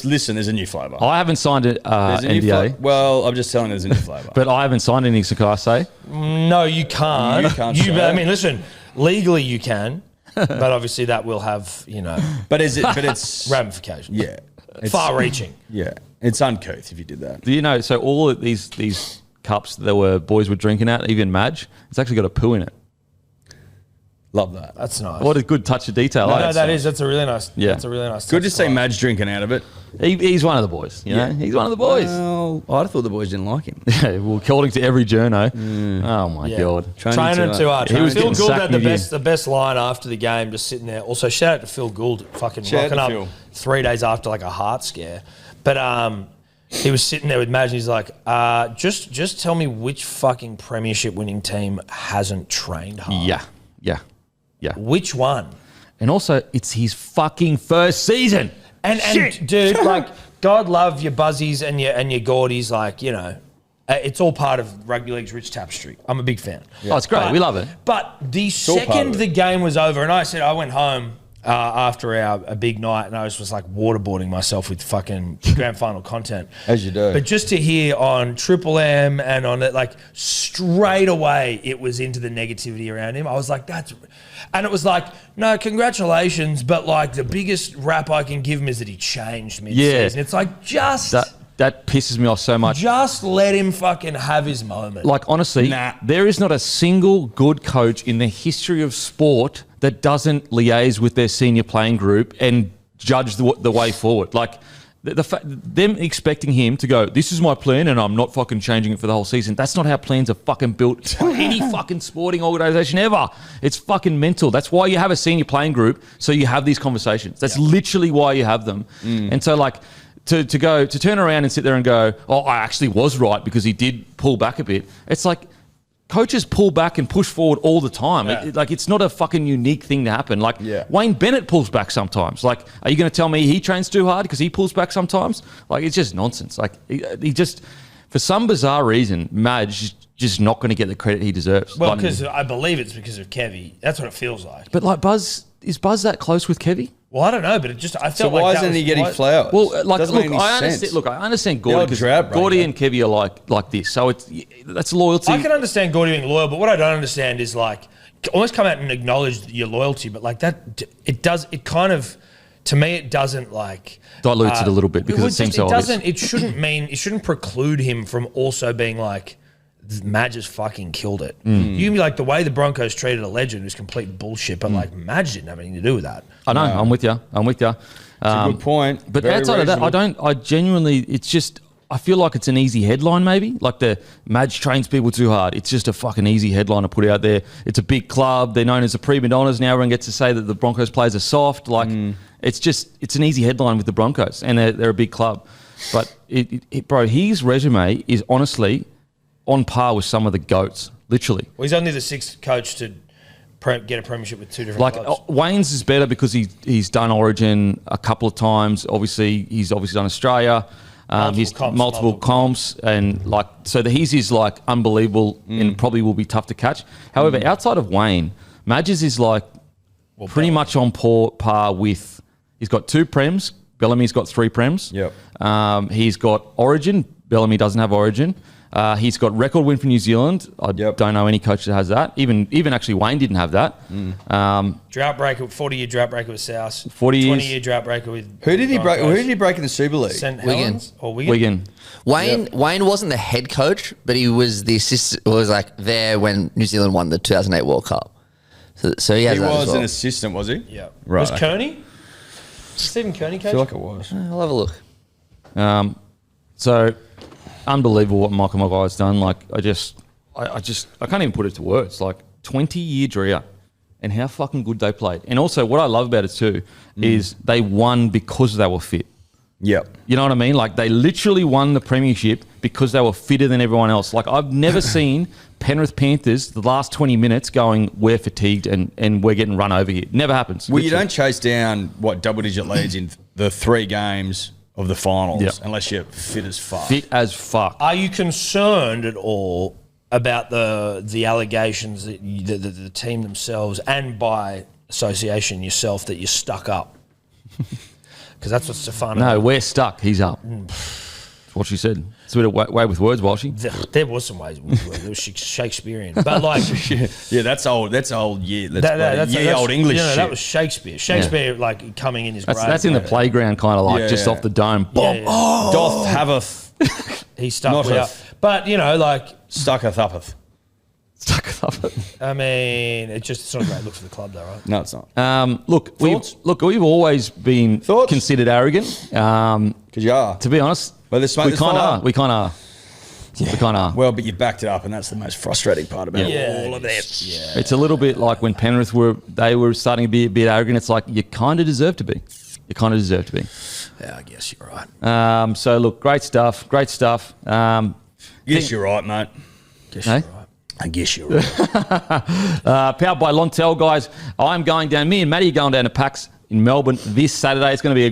Listen, there's a new flavour. I haven't signed an There's a new NDA, well, I'm just telling you there's a new flavour. but I haven't signed anything. So can I say? No, you can't. You can't say I it. mean, listen. Legally, you can, but obviously that will have But it's ramifications. yeah. It's, Far-reaching. Yeah. It's uncouth if you did that. Do you know? So all of these cups that boys were drinking at, even Madge, it's actually got a poo in it. Love that. That's nice. What a good touch of detail. no, eh? that's a really nice. Yeah. That's a really nice. Good to touch see as well. Madge drinking out of it. He's one of the boys. You know, he's one of the boys. Well, I thought the boys didn't like him. Well, according to every journo. Oh my Yeah. god. Training too hard. He was Phil getting Gould sacked had the mid-year. best line after the game, just sitting there. Also, shout out to Phil Gould, fucking Shout out rocking to up Phil. 3 days after like a heart scare. But he was sitting there with Madge and he's like, just tell me which fucking premiership winning team hasn't trained hard. Yeah. Which one? And also, it's his fucking first season. And dude, like, God love your Buzzies and your Gordies, like, it's all part of rugby league's rich tapestry. I'm a big fan. Oh, it's great. We love it. But the all part second of the it. game was over, and I went home after a big night, and I was like waterboarding myself with fucking grand final content. As you do. But just to hear on Triple M and on it, like straight away, it was into the negativity around him. I was like, and it was like, no, congratulations, but like the biggest rap I can give him is that he changed mid-season. Yeah. It's like That pisses me off so much. just let him fucking have his moment. Like, honestly, Nah. there is not a single good coach in the history of sport that doesn't liaise with their senior playing group and judge the way forward. Like, them expecting him to go, this is my plan and I'm not fucking changing it for the whole season. That's not how plans are fucking built by any fucking sporting organisation ever. It's fucking mental. That's why you have a senior playing group, so you have these conversations. That's literally why you have them. And so, like, to turn around and sit there and go, oh, I actually was right because he did pull back a bit. It's like, coaches pull back and push forward all the time. Yeah. It's not a fucking unique thing to happen. Like, Yeah. Wayne Bennett pulls back sometimes. Like, are you going to tell me he trains too hard because he pulls back sometimes? Like, it's just nonsense. Like, he just, for some bizarre reason, Madge is just not going to get the credit he deserves. Well, Like, because I believe it's because of Kevy. That's what it feels like. but like is Buzz that close with Kevy? Well, I don't know, but it just I So felt like why that isn't he was- getting why- flowers? Well, like, Doesn't look, make any I sense. understand. Look, I understand old Gordy because drought breaker. Gordy and Kevy are like this. So that's loyalty. I can understand Gordy being loyal, but what I don't understand is like almost come out and acknowledge your loyalty, but like that it kind of to me it doesn't like Dilutes it a little bit because well, it seems just- so it obvious. doesn't. It shouldn't preclude him from also being like. Madge has fucking killed it. Mm. You can be like the way the Broncos treated a legend is complete bullshit, but like Madge didn't have anything to do with that. I know. I'm with you. It's a good point. But Very outside of that, reasonable. I genuinely, it's just, I feel like it's an easy headline maybe. Like the Madge trains people too hard. It's just a fucking easy headline to put out there. It's a big club. They're known as the prima donnas. Now everyone gets to say that the Broncos players are soft. Like it's an easy headline with the Broncos and they're a big club. But bro, his resume is honestly on par with some of the GOATs, literally. Well, he's only the sixth coach to get a premiership with two different Like clubs. Wayne's is better because he's done Origin a couple of times. Obviously, he's done Australia. He's multiple comps, and like so his is like unbelievable and probably will be tough to catch. However, outside of Wayne, Madge's is like pretty much on par with. He's got 2 prems. Bellamy's got 3 prems. Yep. He's got Origin. Bellamy doesn't have Origin. He's got record win for New Zealand. I don't know any coach that has that. Even actually Wayne didn't have that. Drought breaker, 40-year drought breaker with South. 40 years. 20-year drought breaker with Who did he break? Broncos. Who did he break in the Super League? St. Wigan. Helens or Wigan? Wigan. Wayne wasn't the head coach, but he was the assistant. Was like there when New Zealand won the 2008 World Cup. So he has He that as was well. an assistant, was he? Yeah. Right, Was okay. Kearney? Stephen Kearney I coach? feel like it was. I'll have a look. So unbelievable what Michael Maguire's done. Like I can't even put it to words. Like 20-year drought and how fucking good they played. And also what I love about it too is they won because they were fit. Yep. You know what I mean? Like they literally won the premiership because they were fitter than everyone else. Like I've never seen Penrith Panthers the last 20 minutes going, we're fatigued and we're getting run over here. Never happens. Well, literally. you don't chase down double-digit leads in the 3 games of the finals unless you're fit as fuck. Fit as fuck. Are you concerned at all about the allegations that the team themselves and by association yourself that you're stuck up? Because that's what Stefano... No, we're stuck. He's up. That's what she said. It's a bit of way with words, Walshy. There was some ways. It was Shakespearean. But like... yeah, that's old. That's old. Yeah, that's old English shit. That was Shakespeare. Shakespeare, like, coming in his grave. That's in the playground, kind of like, just off the dome. Boom. Yeah. Oh! Doth haveth. He stuck without... But, you know, like... Stucketh uppeth. Stuck up. I mean, it's not a great look for the club, though, right? No, it's not. Look, we've always been considered arrogant. Because you are. To be honest, But we kind of are. We kind of are. Well, but you backed it up, and that's the most frustrating part about all of this. Yeah. It's a little bit like when Penrith were starting to be a bit arrogant. It's like you kind of deserve to be. You kind of deserve to be. Yeah, I guess you're right. So look, great stuff. Great stuff. Yes, you're right, mate. Guess Hey? you're right. I guess you're right. Powered by Lontel, guys. I'm going down. Me and Matty are going down to PAX in Melbourne this Saturday. It's going to be a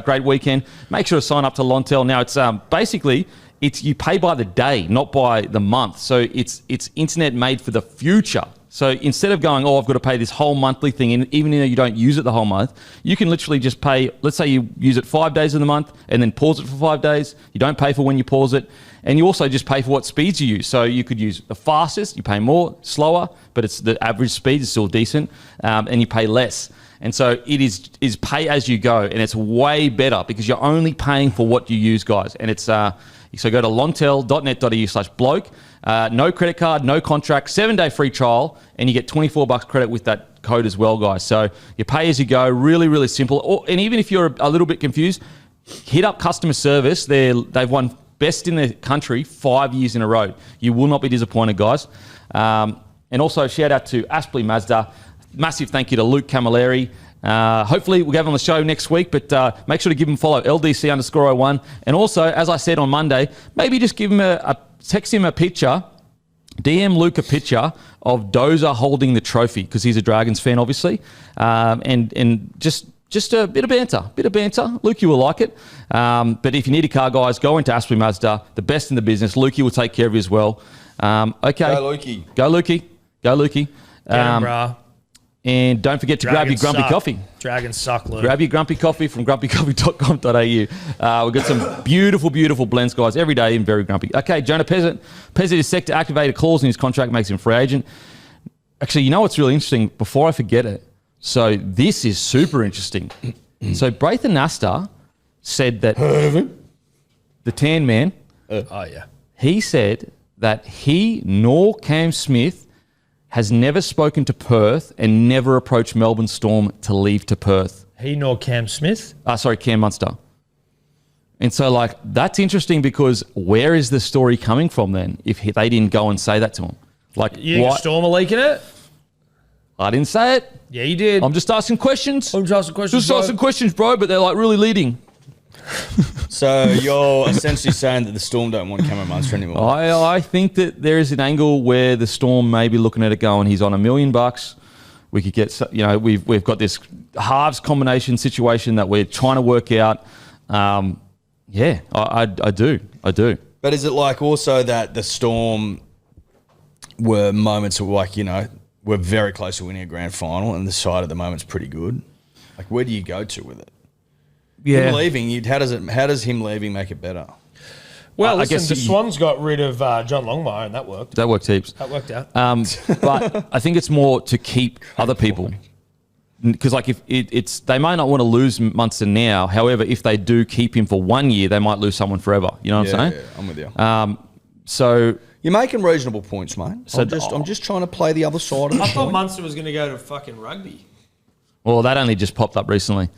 great weekend. Make sure to sign up to Lontel. Now, it's basically you pay by the day, not by the month. So it's internet made for the future. So instead of going, I've got to pay this whole monthly thing, and even though you don't use it the whole month, you can literally just pay. Let's say you use it 5 days of the month and then pause it for 5 days. You don't pay for when you pause it. And you also just pay for what speeds you use. So you could use the fastest, you pay more, slower, but it's the average speed is still decent, and you pay less. And so it is pay as you go, and it's way better because you're only paying for what you use, guys. And it's so go to lontel.net.au/bloke. No credit card, no contract, 7-day free trial, and you get $24 credit with that code as well, guys. So you pay as you go, really, really simple. And even if you're a little bit confused, hit up customer service. They've won best in the country 5 years in a row. You will not be disappointed, guys. And also shout out to Aspley Mazda. Massive thank you to Luke Camilleri. Hopefully we'll have him on the show next week, but make sure to give him a follow, LDC_01. And also, as I said on Monday, maybe just give him text him a picture, DM Luke a picture of Dozer holding the trophy, because he's a Dragons fan, obviously. And just a bit of banter. Lukey will like it. But if you need a car, guys, go into Aspley Mazda, the best in the business. Lukey will take care of you as well. Okay. Go Lukey. Get him, brah. And don't forget to grab your grumpy coffee. Dragons suck, Luke. Grab your grumpy coffee from grumpycoffee.com.au. We've got some beautiful, beautiful blends, guys, every day in Very Grumpy. Okay, Jonah Pezet. Pezet is set to activate a clause in his contract, makes him free agent. Actually, you know what's really interesting? Before I forget it, so this is super interesting. So Braithen Nasta said that the tan man, he said that he nor Cam Smith has never spoken to Perth and never approached Melbourne Storm to leave to Perth. He nor Cam Smith? Cam Munster. And so, like, that's interesting because where is the story coming from then if they didn't go and say that to him? Like, You think Storm are leaking it? I didn't say it. Yeah, you did. I'm just asking questions. I'm just asking questions, bro, but they're, like, really leading. So you're essentially saying that the Storm don't want Cameron Munster anymore? I think that there is an angle where the Storm may be looking at it going, he's on $1 million. We could get, we've got this halves combination situation that we're trying to work out. I do. But is it like also that the Storm were moments of like, we're very close to winning a grand final and the side at the moment's pretty good? Like, where do you go to with it? Yeah. Him leaving, how does him leaving make it better? Well, I listen, guess the Swans got rid of John Longmire and that worked. That worked heaps. That worked out. But I think it's more to keep other people. Because like if they might not want to lose Munster now. However, if they do keep him for 1 year, they might lose someone forever. You know what I'm saying? Yeah, I'm with you. So you're making reasonable points, mate. So I'm just trying to play the other side of it. I thought Munster was going to go to fucking rugby. Well, that only just popped up recently.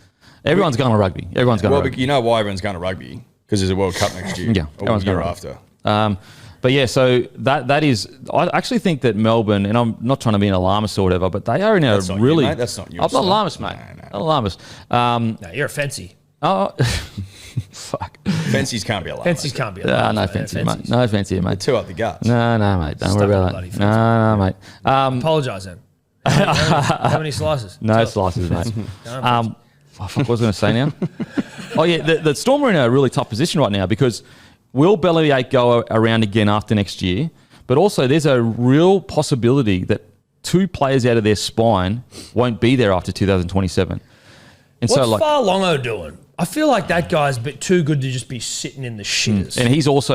Everyone's going to rugby. Well, you know why everyone's going to rugby? Because Because there's a World Cup next year. Yeah, or everyone's the year gonna after. But yeah, so that is. I actually think that Melbourne, and I'm not trying to be an alarmist or whatever, but they are in a That's not you, really. mate. That's not you. I'm not alarmist, mate. No. Not alarmist. No, you're a fancy. Oh, fuck. Fancies can't be allowed. Fancies can't be. No fancy, mate. No fancy, mate. Two up the guts. No, mate. Don't Stuck worry with about bloody that. fancy. No, mate. Apologise then. How many slices? No Tell us. slices, mate. Fuck, what was I going to say now? Oh, yeah, the Storm are in a really tough position right now because will Bellyache go around again after next year? But also there's a real possibility that 2 players out of their spine won't be there after 2027. And What's so, like, Farlongo doing? I feel like that guy's a bit too good to just be sitting in the shitters. and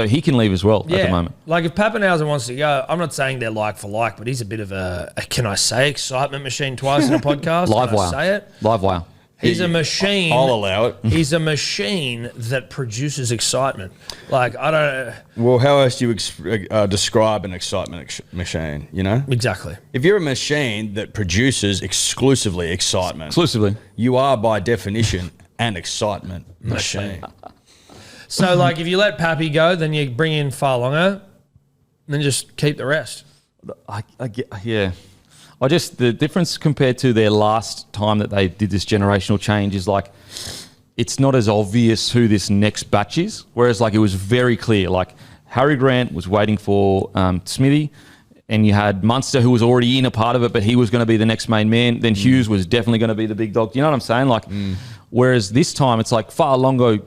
he can leave as well at the moment. Like if Pappenhausen wants to go, I'm not saying they're like for like, but he's a bit of a can I say excitement machine twice in a podcast? Live Can I wire. say it? Live wire. He's a machine. I'll allow it. He's a machine that produces excitement. Like I don't Well, how else do you describe an excitement machine, you know? exactly. If you're a machine that produces exclusively excitement, Exclusively. you are by definition an excitement machine. So like if you let Pappy go, then you bring in Farlongo, and then just keep the rest. I get, yeah. The difference compared to their last time that they did this generational change is like, it's not as obvious who this next batch is. Whereas like it was very clear, like Harry Grant was waiting for Smithy, and you had Munster who was already in a part of it, but he was going to be the next main man. Then Hughes was definitely going to be the big dog. You know what I'm saying? Like, whereas this time it's like Farlongo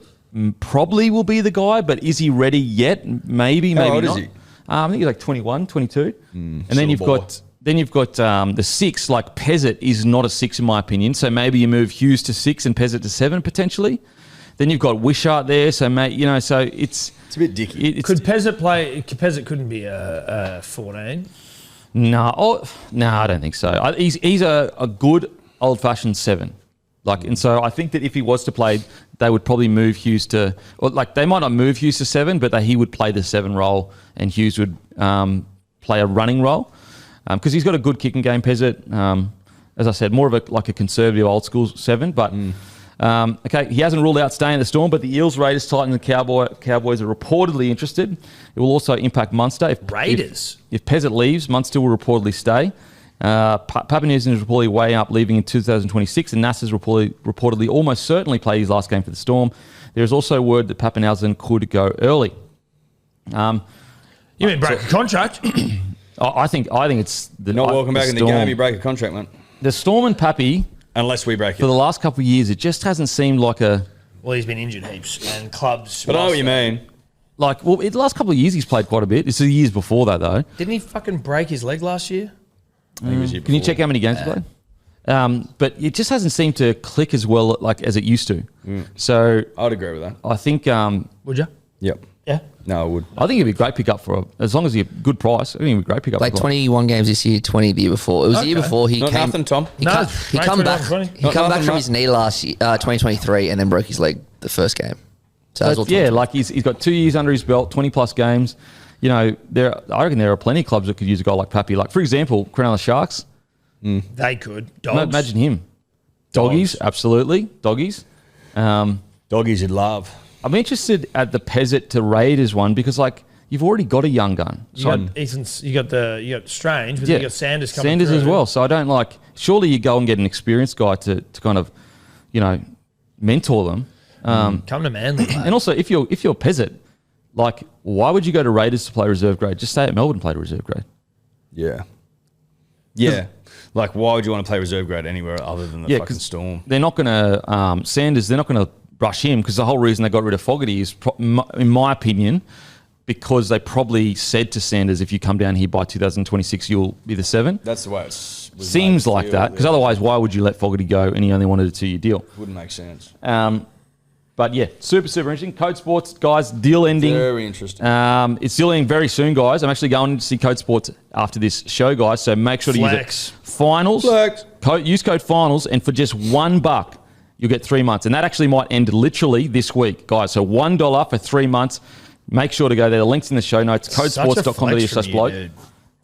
probably will be the guy, but is he ready yet? Maybe, maybe old not. is he? I think he's like 21, 22. And then you've got the 6, like Pezet is not a 6 in my opinion. So maybe you move Hughes to 6 and Pezet to 7 potentially. Then you've got Wishart there. So, so it's a bit dicky. Could Pezet play? Pezet couldn't be a 14. No, I don't think so. He's a good old-fashioned 7. Like, and so I think that if he was to play, they would probably move Hughes to, or like they might not move Hughes to 7, but he would play the 7 role, and Hughes would play a running role because he's got a good kicking game. Pezet, as I said, more of a conservative old school 7. But okay, he hasn't ruled out staying in the Storm, but the Eels, Raiders, Titans, and Cowboys are reportedly interested. It will also impact Munster. If Pezet leaves, Munster will reportedly stay. Pappenhausen is reportedly way up, leaving in 2026, and Nasser's reportedly almost certainly play his last game for the Storm. There is also word that Pappenhausen could go early. You mean break a contract? I think it's not welcome back in the Storm. game. You break a contract, man. The Storm and Pappy, unless we break it for the last couple of years, it just hasn't seemed like a. Well, he's been injured heaps, and clubs. But I know what you mean. Like, well, in the last couple of years, he's played quite a bit. It's the years before that, though. Didn't he fucking break his leg last year? Can you check how many games he played? But it just hasn't seemed to click as well as it used to. So I'd agree with that. I think. Would you? Yep. Yeah. No, I would. I think it'd be a great pickup as long as you get a good price. I think it'd be a great pickup. Like 21 games this year, 20 the year before. It was the year before he Not came. nothing, Tom. He come back. He come back from his knee last year, 2023, and then broke his leg the first game. So that was all yeah, like he's got 2 years under his belt, 20 plus games. You know, I reckon there are plenty of clubs that could use a guy like Pappy. Like for example, Cronulla Sharks. They could. Dogs. Imagine him. Doggies, absolutely. Doggies. Doggies you'd love. I'm interested at the Pezet to Raiders one because like you've already got a young gun. You got Ethan's. You got Strange, but you got Sanders coming. Sanders through. as well. So I don't like. Surely you go and get an experienced guy to kind of, mentor them. Come to Manly. And also, if you're Pezet, like, why would you go to Raiders to play reserve grade? Just stay at Melbourne and play reserve grade. Yeah. Yeah. Like, why would you want to play reserve grade anywhere other than the fucking Storm? They're not going to, Sanders, they're not going to rush him because the whole reason they got rid of Fogarty is, in my opinion, because they probably said to Sanders, if you come down here by 2026, you'll be the 7. That's the way it seems like that. Because otherwise, why would you let Fogarty go and he only wanted a 2-year deal? Wouldn't make sense. But yeah, super interesting. Code Sports, guys, deal ending. Very interesting. It's deal ending very soon, guys. I'm actually going to see Code Sports after this show, guys. So make sure to use it. Finals. Flex. Use code finals, and for just $1, you'll get 3 months. And that actually might end literally this week, guys. So $1 for 3 months. Make sure to go there. The link's in the show notes. Codesports.com.au/bloke.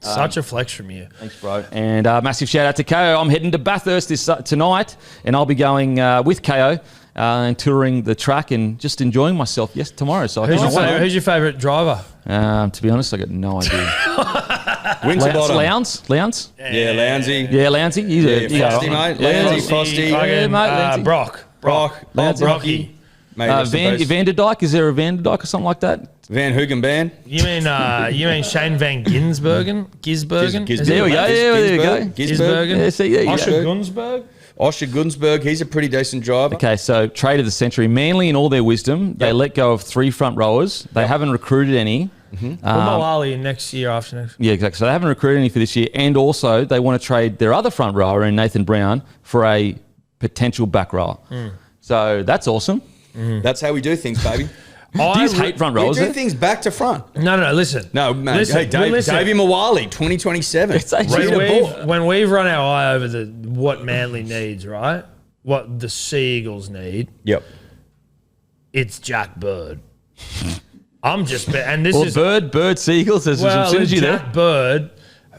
Such a flex from you. Thanks, bro. And massive shout out to KO. I'm heading to Bathurst tonight, and I'll be going with KO and touring the track and just enjoying myself tomorrow. So Who's your favourite driver? to be honest, I got no idea. Winterbottom. Lowndes? Yeah, Lounsey. Yeah, Lounsey. He's Frosty, mate. Lounsey, Frosty. Yeah, mate. Brock. Brocky. Mate, Van der Dyke, is there a Van der Dyke or something like that? Van Hoogenband. You mean Shane Van Gisbergen? There we go. There we go. Gisbergen. Yeah, see, there you Osher go. Gunsberg? Osher Gunsberg, he's a pretty decent driver. Okay, so trade of the century. Manly, in all their wisdom, they let go of 3 front rowers. They haven't recruited any. Put Malali in next year after next. Yeah, exactly. So they haven't recruited any for this year. And also, they want to trade their other front rower in Nathan Brown for a potential back rower. So that's awesome. That's how we do things, baby. Do you hate front We rowers? do things back to front. No, listen. No, man. Listen, Hey, Davey Mawali, 2027. It's actually When we've run our eye over what Manly needs, right? What the Sea Eagles need, Yep. it's Jack Bird. I'm just, and this Well, is Bird Seagulls. There's some synergy there. Jack Bird,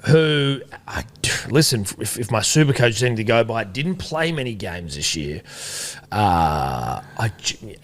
who, listen, if my super coach seemed to go by, didn't play many games this year.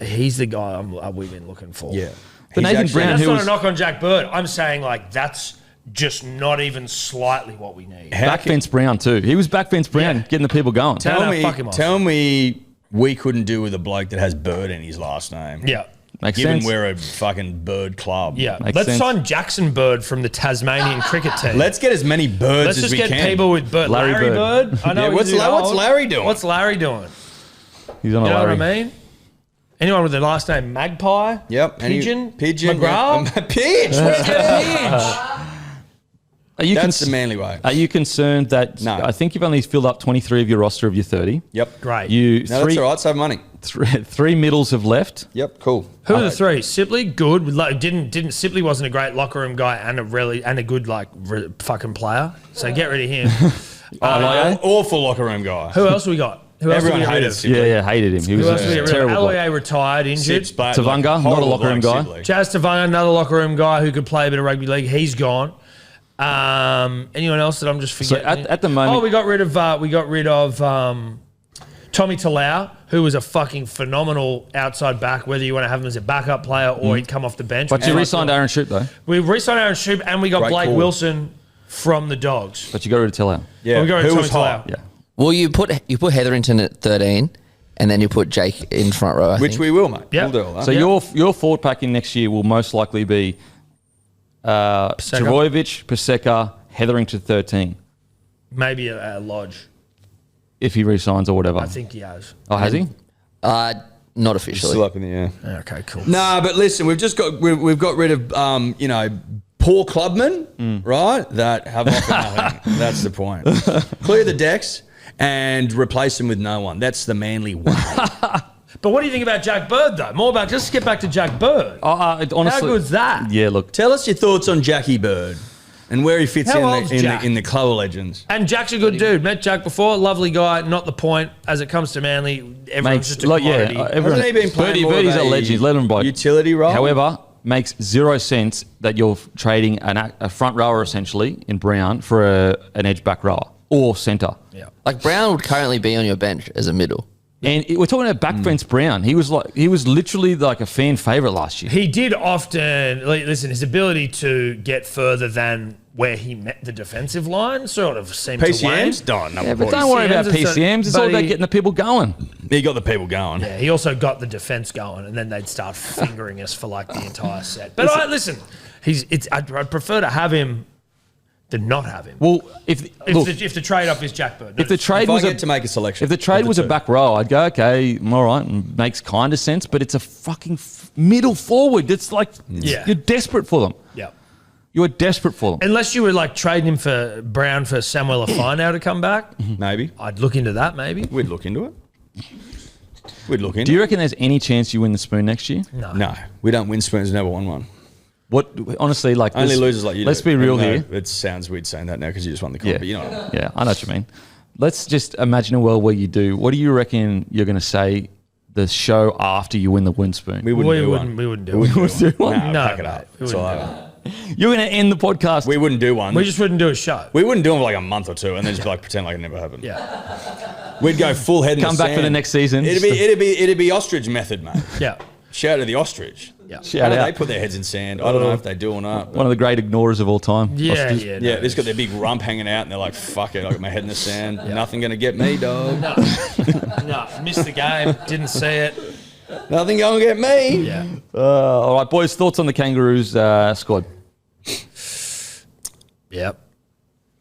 He's the guy we've been looking for. Yeah. But Nathan Brown, That's who not was a knock on Jack Bird. I'm saying that's just not even slightly what we need. backfence Brown too. He was backfence Brown, getting the people going. Tell me we couldn't do with a bloke that has Bird in his last name. Yeah. Makes Given sense. we're a fucking bird club. Yeah. Makes Let's sense. sign Jackson Bird from the Tasmanian cricket team. Let's get as many birds Let's as just we get can. people with Bird. Larry Larry Bird. Bird? I know Yeah, he's what's old. Larry doing? What's Larry doing? He's on a You know Larry. what I mean? Anyone with the last name Magpie? Yep. Pigeon? Pigeon. McGrath? Yeah. Pidge. Where's the Pidge? Are you That's the Manly way. Are you concerned that No. I think you've only filled up 23 of your roster of your 30? Yep. Great. No, that's all right. Save money. Three middles have left. Yep. Cool. Who are the three? Sipley, good. Didn't Sipley wasn't a great locker room guy and a good fucking player. So get rid of him. Awful locker room guy. Who else we got? Who else Everyone did we get rid hated of? Sipley. Yeah, hated him. He was Who else did we get a rid of? terrible player. Alloy retired, injured. Sips, but, Tavanga, not a horrible locker room guy. Sipley. Chaz Tavanga, another locker room guy who could play a bit of rugby league. He's gone. Anyone else that I'm just So forgetting? at the moment, we got rid of Tommy Talau, who was a fucking phenomenal outside back. Whether you want to have him as a backup player or he'd come off the bench. but you re-signed Aaron Shoop though. We re-signed Aaron Shoop and we got Great Blake call. Wilson from the Dogs. But you got rid of Tellau. Yeah. We got rid of Who was Tommy hot? Talau. Yeah. Well, you put Hetherington at 13, and then you put Jake in front row. I Which think. we will, mate. Yep. We'll do all that. So your forward packing next year will most likely be Travojevic, Paseka, Hetherington 13, Maybe a Lodge. if he re-signs or whatever. I think he has. Oh, has he? Not officially. Still up in the air. Okay, cool. Nah, but listen, we've got rid of poor clubmen, right? That have not got nothing. That's the point. Clear the decks and replace them with no one. That's the Manly way. But what do you think about Jack Bird, though? More about, just get back to Jack Bird. Honestly, How good's that? Yeah, look. Tell us your thoughts on Jackie Bird and where he fits How old's Jack? in the Club of Legends. And Jack's a good dude. Met Jack before. Lovely guy. Not the point. As it comes to Manly, everyone's just a commodity. everyone, Hasn't he been playing more Birdie's of a a legend. Let him by utility role? However, makes zero sense that you're trading a front rower essentially in Brown for an edge back rower or centre. Yeah. Like Brown would currently be on your bench as a middle. And we're talking about backfence Brown. He was literally like a fan favourite last year. He did often, listen, his ability to get further than where he met the defensive line sort of seemed to wane. PCM's done number Yeah, but 40. don't worry about PCMs, PCMs. It's all but about he- getting the people going. He got the people going. Yeah, he also got the defense going, and then they'd start fingering us for the entire set. But listen, I'd prefer to have him than not have him. Well, if the trade-off is Jack Bird. the trade If I was get to make a selection, if the trade of the was a two. back row, I'd go, okay, all right, and makes kind of sense. But it's a fucking middle forward. It's like you're desperate for them. Yeah. You are desperate for them. Unless you were trading him for Brown for Samuel Afai to come back, maybe I'd look into that maybe. we'd look into it. We'd look into Do you it. reckon there's any chance you win the spoon next year? No, we don't win spoons. Never won one. What honestly, like Only this- losers like you. Let's do. be real Even though here. It sounds weird saying that now because you just won the comp. Yeah, But you know, yeah, I know what you mean. Let's just imagine a world where you do. What do you reckon you're going to say the show after you win the win spoon? we wouldn't do one. We wouldn't do We it. wouldn't do one. No, Nah, pack it mate, up. we It's wouldn't all do over. You're going to end the podcast. We wouldn't do one. We just wouldn't do a show. We wouldn't do them for like a month or two and then just pretend like it never happened. Yeah. We'd go full head in Come the back for sand. the next season. It'd be ostrich method, mate. Yeah. Shout out to the ostrich. Yeah. How Shout do out. they put their heads in sand? I don't know if they do or not. One of the great ignorers of all time. Yeah, Ostrich. yeah. Yeah, they've got their big rump hanging out, and they're like, "Fuck it, I got my head in the sand. Nothing gonna get me, dog. No, missed the game. Didn't see it. Nothing gonna get me." Yeah. All right, boys. Thoughts on the Kangaroos squad? Yep.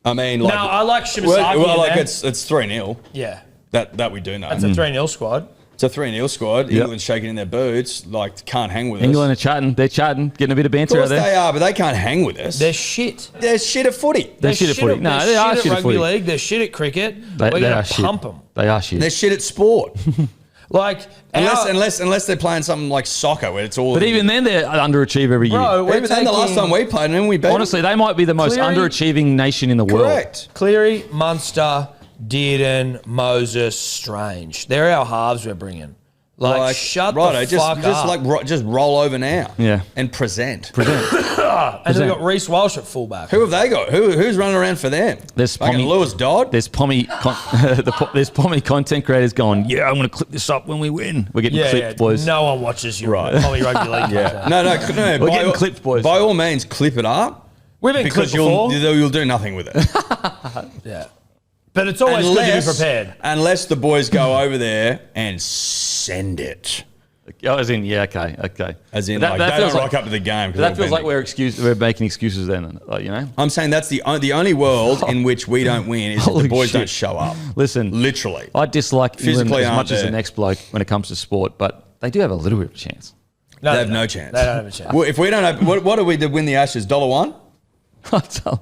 I mean, No, like, I like Shibasaki. well, like man. it's 3-0. Yeah. That we do know. That's a 3-0 squad. It's a 3-0 squad. Yep. England's shaking in their boots, like can't hang with England us. are chatting. They're chatting, getting a bit of Of banter out course there. they are, but they can't hang with us. They're shit. They're shit at footy. They're shit at footy. No, they are shit at rugby footy. league. They're shit at cricket. They We're are going to shit. pump them. They are shit. They're shit at sport. Like, unless they're playing something like soccer where it's all. But even then, they underachieve every year. bro, we're even then, the last taking time we played them, we beat. Honestly, they might be the most Cleary- underachieving nation in the world. correct. Cleary, Munster, Dearden, Moses, Strange. They're our halves we're bringing. Like shut the fuck up. Just roll over now. Yeah. And present. And they've got Reece Walsh at fullback. Who have they got? Who's running around for them? There's Fucking Pommy- Lewis Dodd. There's Pommy content creators going, yeah, I'm going to clip this up when we win. We're getting clipped, boys. No one watches your Right. Pommy Rugby League. Yeah. No. We're getting clipped, boys. By all means, clip it up. We've been Because clipped before. you'll do nothing with it. Yeah. But it's always good to be prepared. Unless the boys go over there and send it. Oh, as in, yeah, okay. As in, But like, they feels don't rock up to the game. 'cause That they're feels like offended. we're making excuses then, you know? I'm saying that's the only world in which we don't win is if the Holy boys shit. don't show up. Listen, Literally. I dislike England Physically as aren't much as the there. next bloke when it comes to sport, but they do have a little bit of a chance. No, They have no chance. They don't have a chance. Well, if we don't have, what do we to win the Ashes? $1?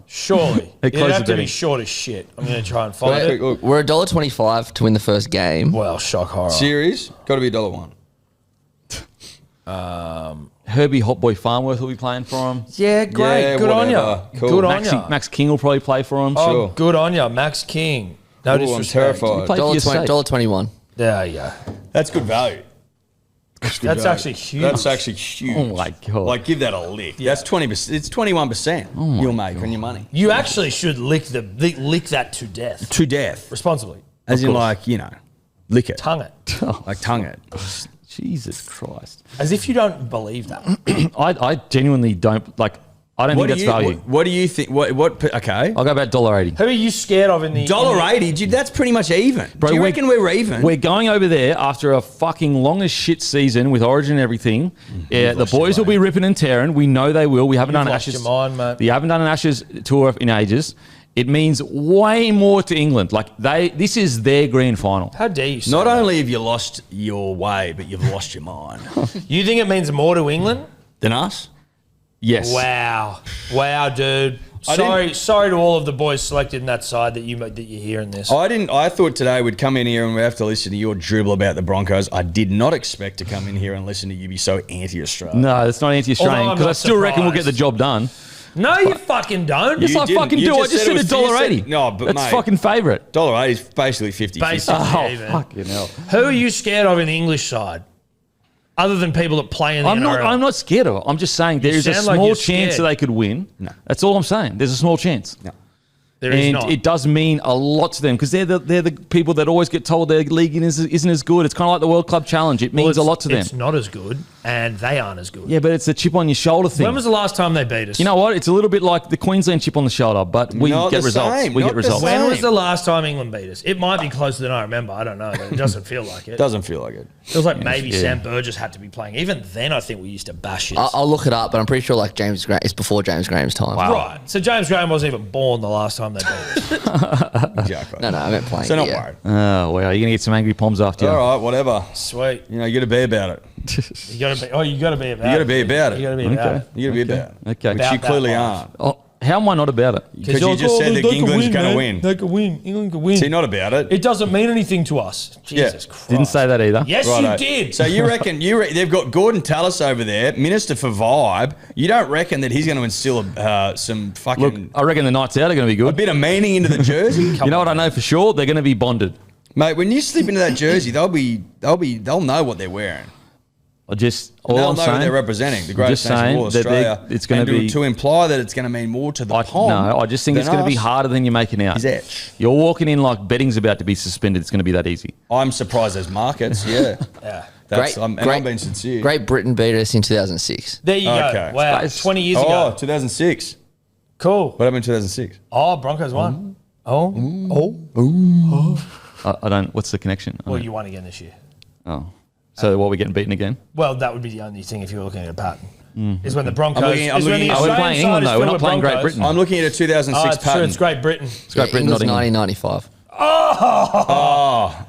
Surely. They It'd close have the to be betting. short as shit. I'm going to try and find it. Look, We're $1.25 to win the first game. Well, shock horror. series got to be $1. Herbie Hotboy Farnworth will be playing for him. Yeah, great. Yeah, good on whatever. you. Cool. Good on you. Max King will probably play for him. Oh, Sure. good on you. Max King. No Ooh, I'm disrespect. terrified. Play for your sake. $1.21. There you go. That's good value. That's actually huge. That's actually huge. Oh my God. Like, give that a lick. That's 20%. It's 21% you'll make on your money. You actually should lick that to death. To death. Responsibly. As in, like, lick it. Tongue it. Like, tongue it. Jesus Christ. As if you don't believe that. I genuinely don't, like, I don't think that's value. What do you think? Okay. I'll go about $1.80. Who are you scared of in the... $1.80, dude, that's pretty much even. Bro, do you reckon we're even? We're going over there after a fucking long as shit season with Origin and everything. Yeah, the boys will be ripping and tearing. We know they will. We haven't done an lost Ashes. your mind, mate. We haven't done an Ashes tour in ages. It means way more to England. Like this is their grand final. How dare you say Not that? only have you lost your way, but you've lost your mind. You think it means more to England? Than us? Yes. Wow, dude. I Sorry to all of the boys selected in that side that you're hearing this. I thought today we'd come in here and we have to listen to your dribble about the Broncos. I did not expect to come in here and listen to you be so anti-Australia. No, it's not anti-Australian Although I'm because I not still reckon we'll get the surprised. job done. No, you fucking don't. Yes, I didn't. fucking You do. I just just said said it was $1.80. No, but that's mate. fucking favourite. $1.80 is basically 50. Basically, Oh, even. fucking hell. Who are you scared of in the English side? Other than people that play in the NRL. I'm not scared of it. I'm just saying there is a sound like small you're chance scared. that they could win. No. That's all I'm saying. There's a small chance. No. There is And not. it does mean a lot to them because they're the people that always get told their league isn't as good. It's kind of like the World Club Challenge. It means a lot to them. It's not as good, and they aren't as good. Yeah, but it's a chip on your shoulder thing. When was the last time they beat us? You know what? It's a little bit like the Queensland chip on the shoulder, but we Not get the results. same. We Not get the results. same. when was the last time England beat us? It might be closer than I remember. I don't know, but it doesn't feel like it. Doesn't feel like it. It was like maybe yeah. Sam Burgess had to be playing. Even then, I think we used to bash it. I'll look it up, but I'm pretty sure like James Graham. It's before James Graham's time. Wow. Right. So James Graham wasn't even born the last time they beat us. Exactly. No, I meant playing. So not yeah. worried. Oh, wow. You're going to get some angry poms after you. All right, whatever. Sweet. You know, you got to be about it. You gotta be. Oh, you gotta be about it. You gotta be about it. You gotta be about Okay. it. You got to be about it. Okay. Which About you that clearly life. aren't. Oh, how am I not about it? Because you just said that England's going to win. They could win. England could win. See, not about it. It doesn't mean anything to us. Jesus Christ. Didn't say that either. Yes, Righto. you did. So you reckon they've got Gordon Tallis over there, Minister for Vibe. You don't reckon that he's going to instill some fucking Look, I reckon the nights out are going to be a good. bit of meaning into the jersey? You know what I know for sure? They're going to be bonded. Mate, when you slip into that jersey, they'll know what they're wearing. I just And all they'll I'm know who saying, they're representing, the I'm greatest just nation saying in all, that Australia. it's going And to be. to imply that it's going to mean more to the Pom. No, I just think it's than going to be us harder than you're making out. is etch. You're walking in like betting's about to be suspended. It's going to be that easy. I'm surprised there's markets. Yeah. Yeah. I'm being sincere. Great Britain beat us in 2006. There you Okay. go. Wow. Space. 20 years Oh, ago. 2006. Cool. What happened in 2006? Oh, Broncos won. Oh. I don't. What's the connection? I Well, don't- you won again this year. Oh, so what? We're getting beaten again? Well, that would be the only thing if you were looking at a pattern. Is when the Broncos. I'm looking- is when the Oh, we're Australian playing side England is though. We're filled not with playing Great Broncos. Britain. I'm looking at a Oh, 2006 it's true. pattern. It's Great Britain. It's Great Britain, England's not England. 1995. Oh,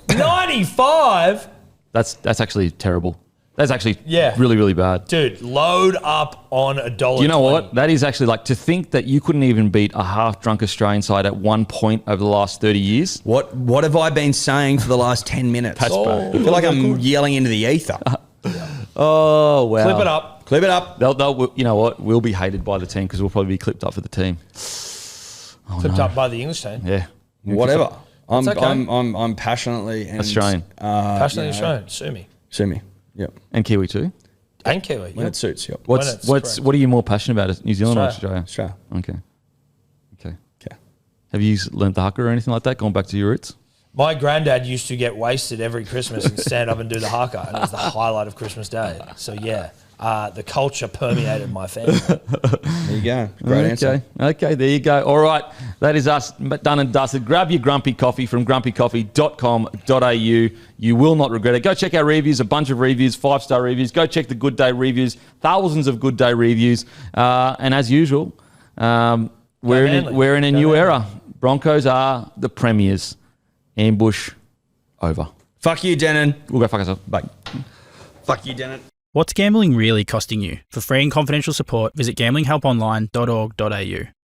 95? That's actually terrible. That's actually Yeah. really, really bad. Dude, load up on $1. Do you know what? That is actually like to think that you couldn't even beat a half-drunk Australian side at one point over the last 30 years. what have I been saying for the last 10 minutes? Patch back. I feel like I'm yelling into the ether. Oh wow! Clip it up. Clip it up. They'll you know what? We'll be hated by the team because we'll probably be clipped up for the team. Clipped up by the English team. Yeah. Whatever. I'm okay. I'm passionately and Australian. Passionately Australian. Sue me. Sue me. Yep. And Kiwi too. And Kiwi. When Yep. it suits. Yep. When it's What correct. are you more passionate about? New Zealand Australia. or Australia? Australia. Okay. Okay. Have you learnt the haka or anything like that? Gone back to your roots? My granddad used to get wasted every Christmas and stand up and do the haka, and it was the highlight of Christmas Day. So yeah, the culture permeated my family. There you go. Great answer. Okay, there you go. All right, that is us done and dusted. Grab your Grumpy Coffee from grumpycoffee.com.au. You will not regret it. Go check our reviews, a bunch of reviews, 5-star reviews. Go check the Good Day reviews, thousands of Good Day reviews. And as usual, we're in a new era. Broncos are the premiers. Ambush over. Fuck you, Denon. We'll go fuck ourselves. Bye. Fuck you, Denon. What's gambling really costing you? For free and confidential support, visit gamblinghelponline.org.au.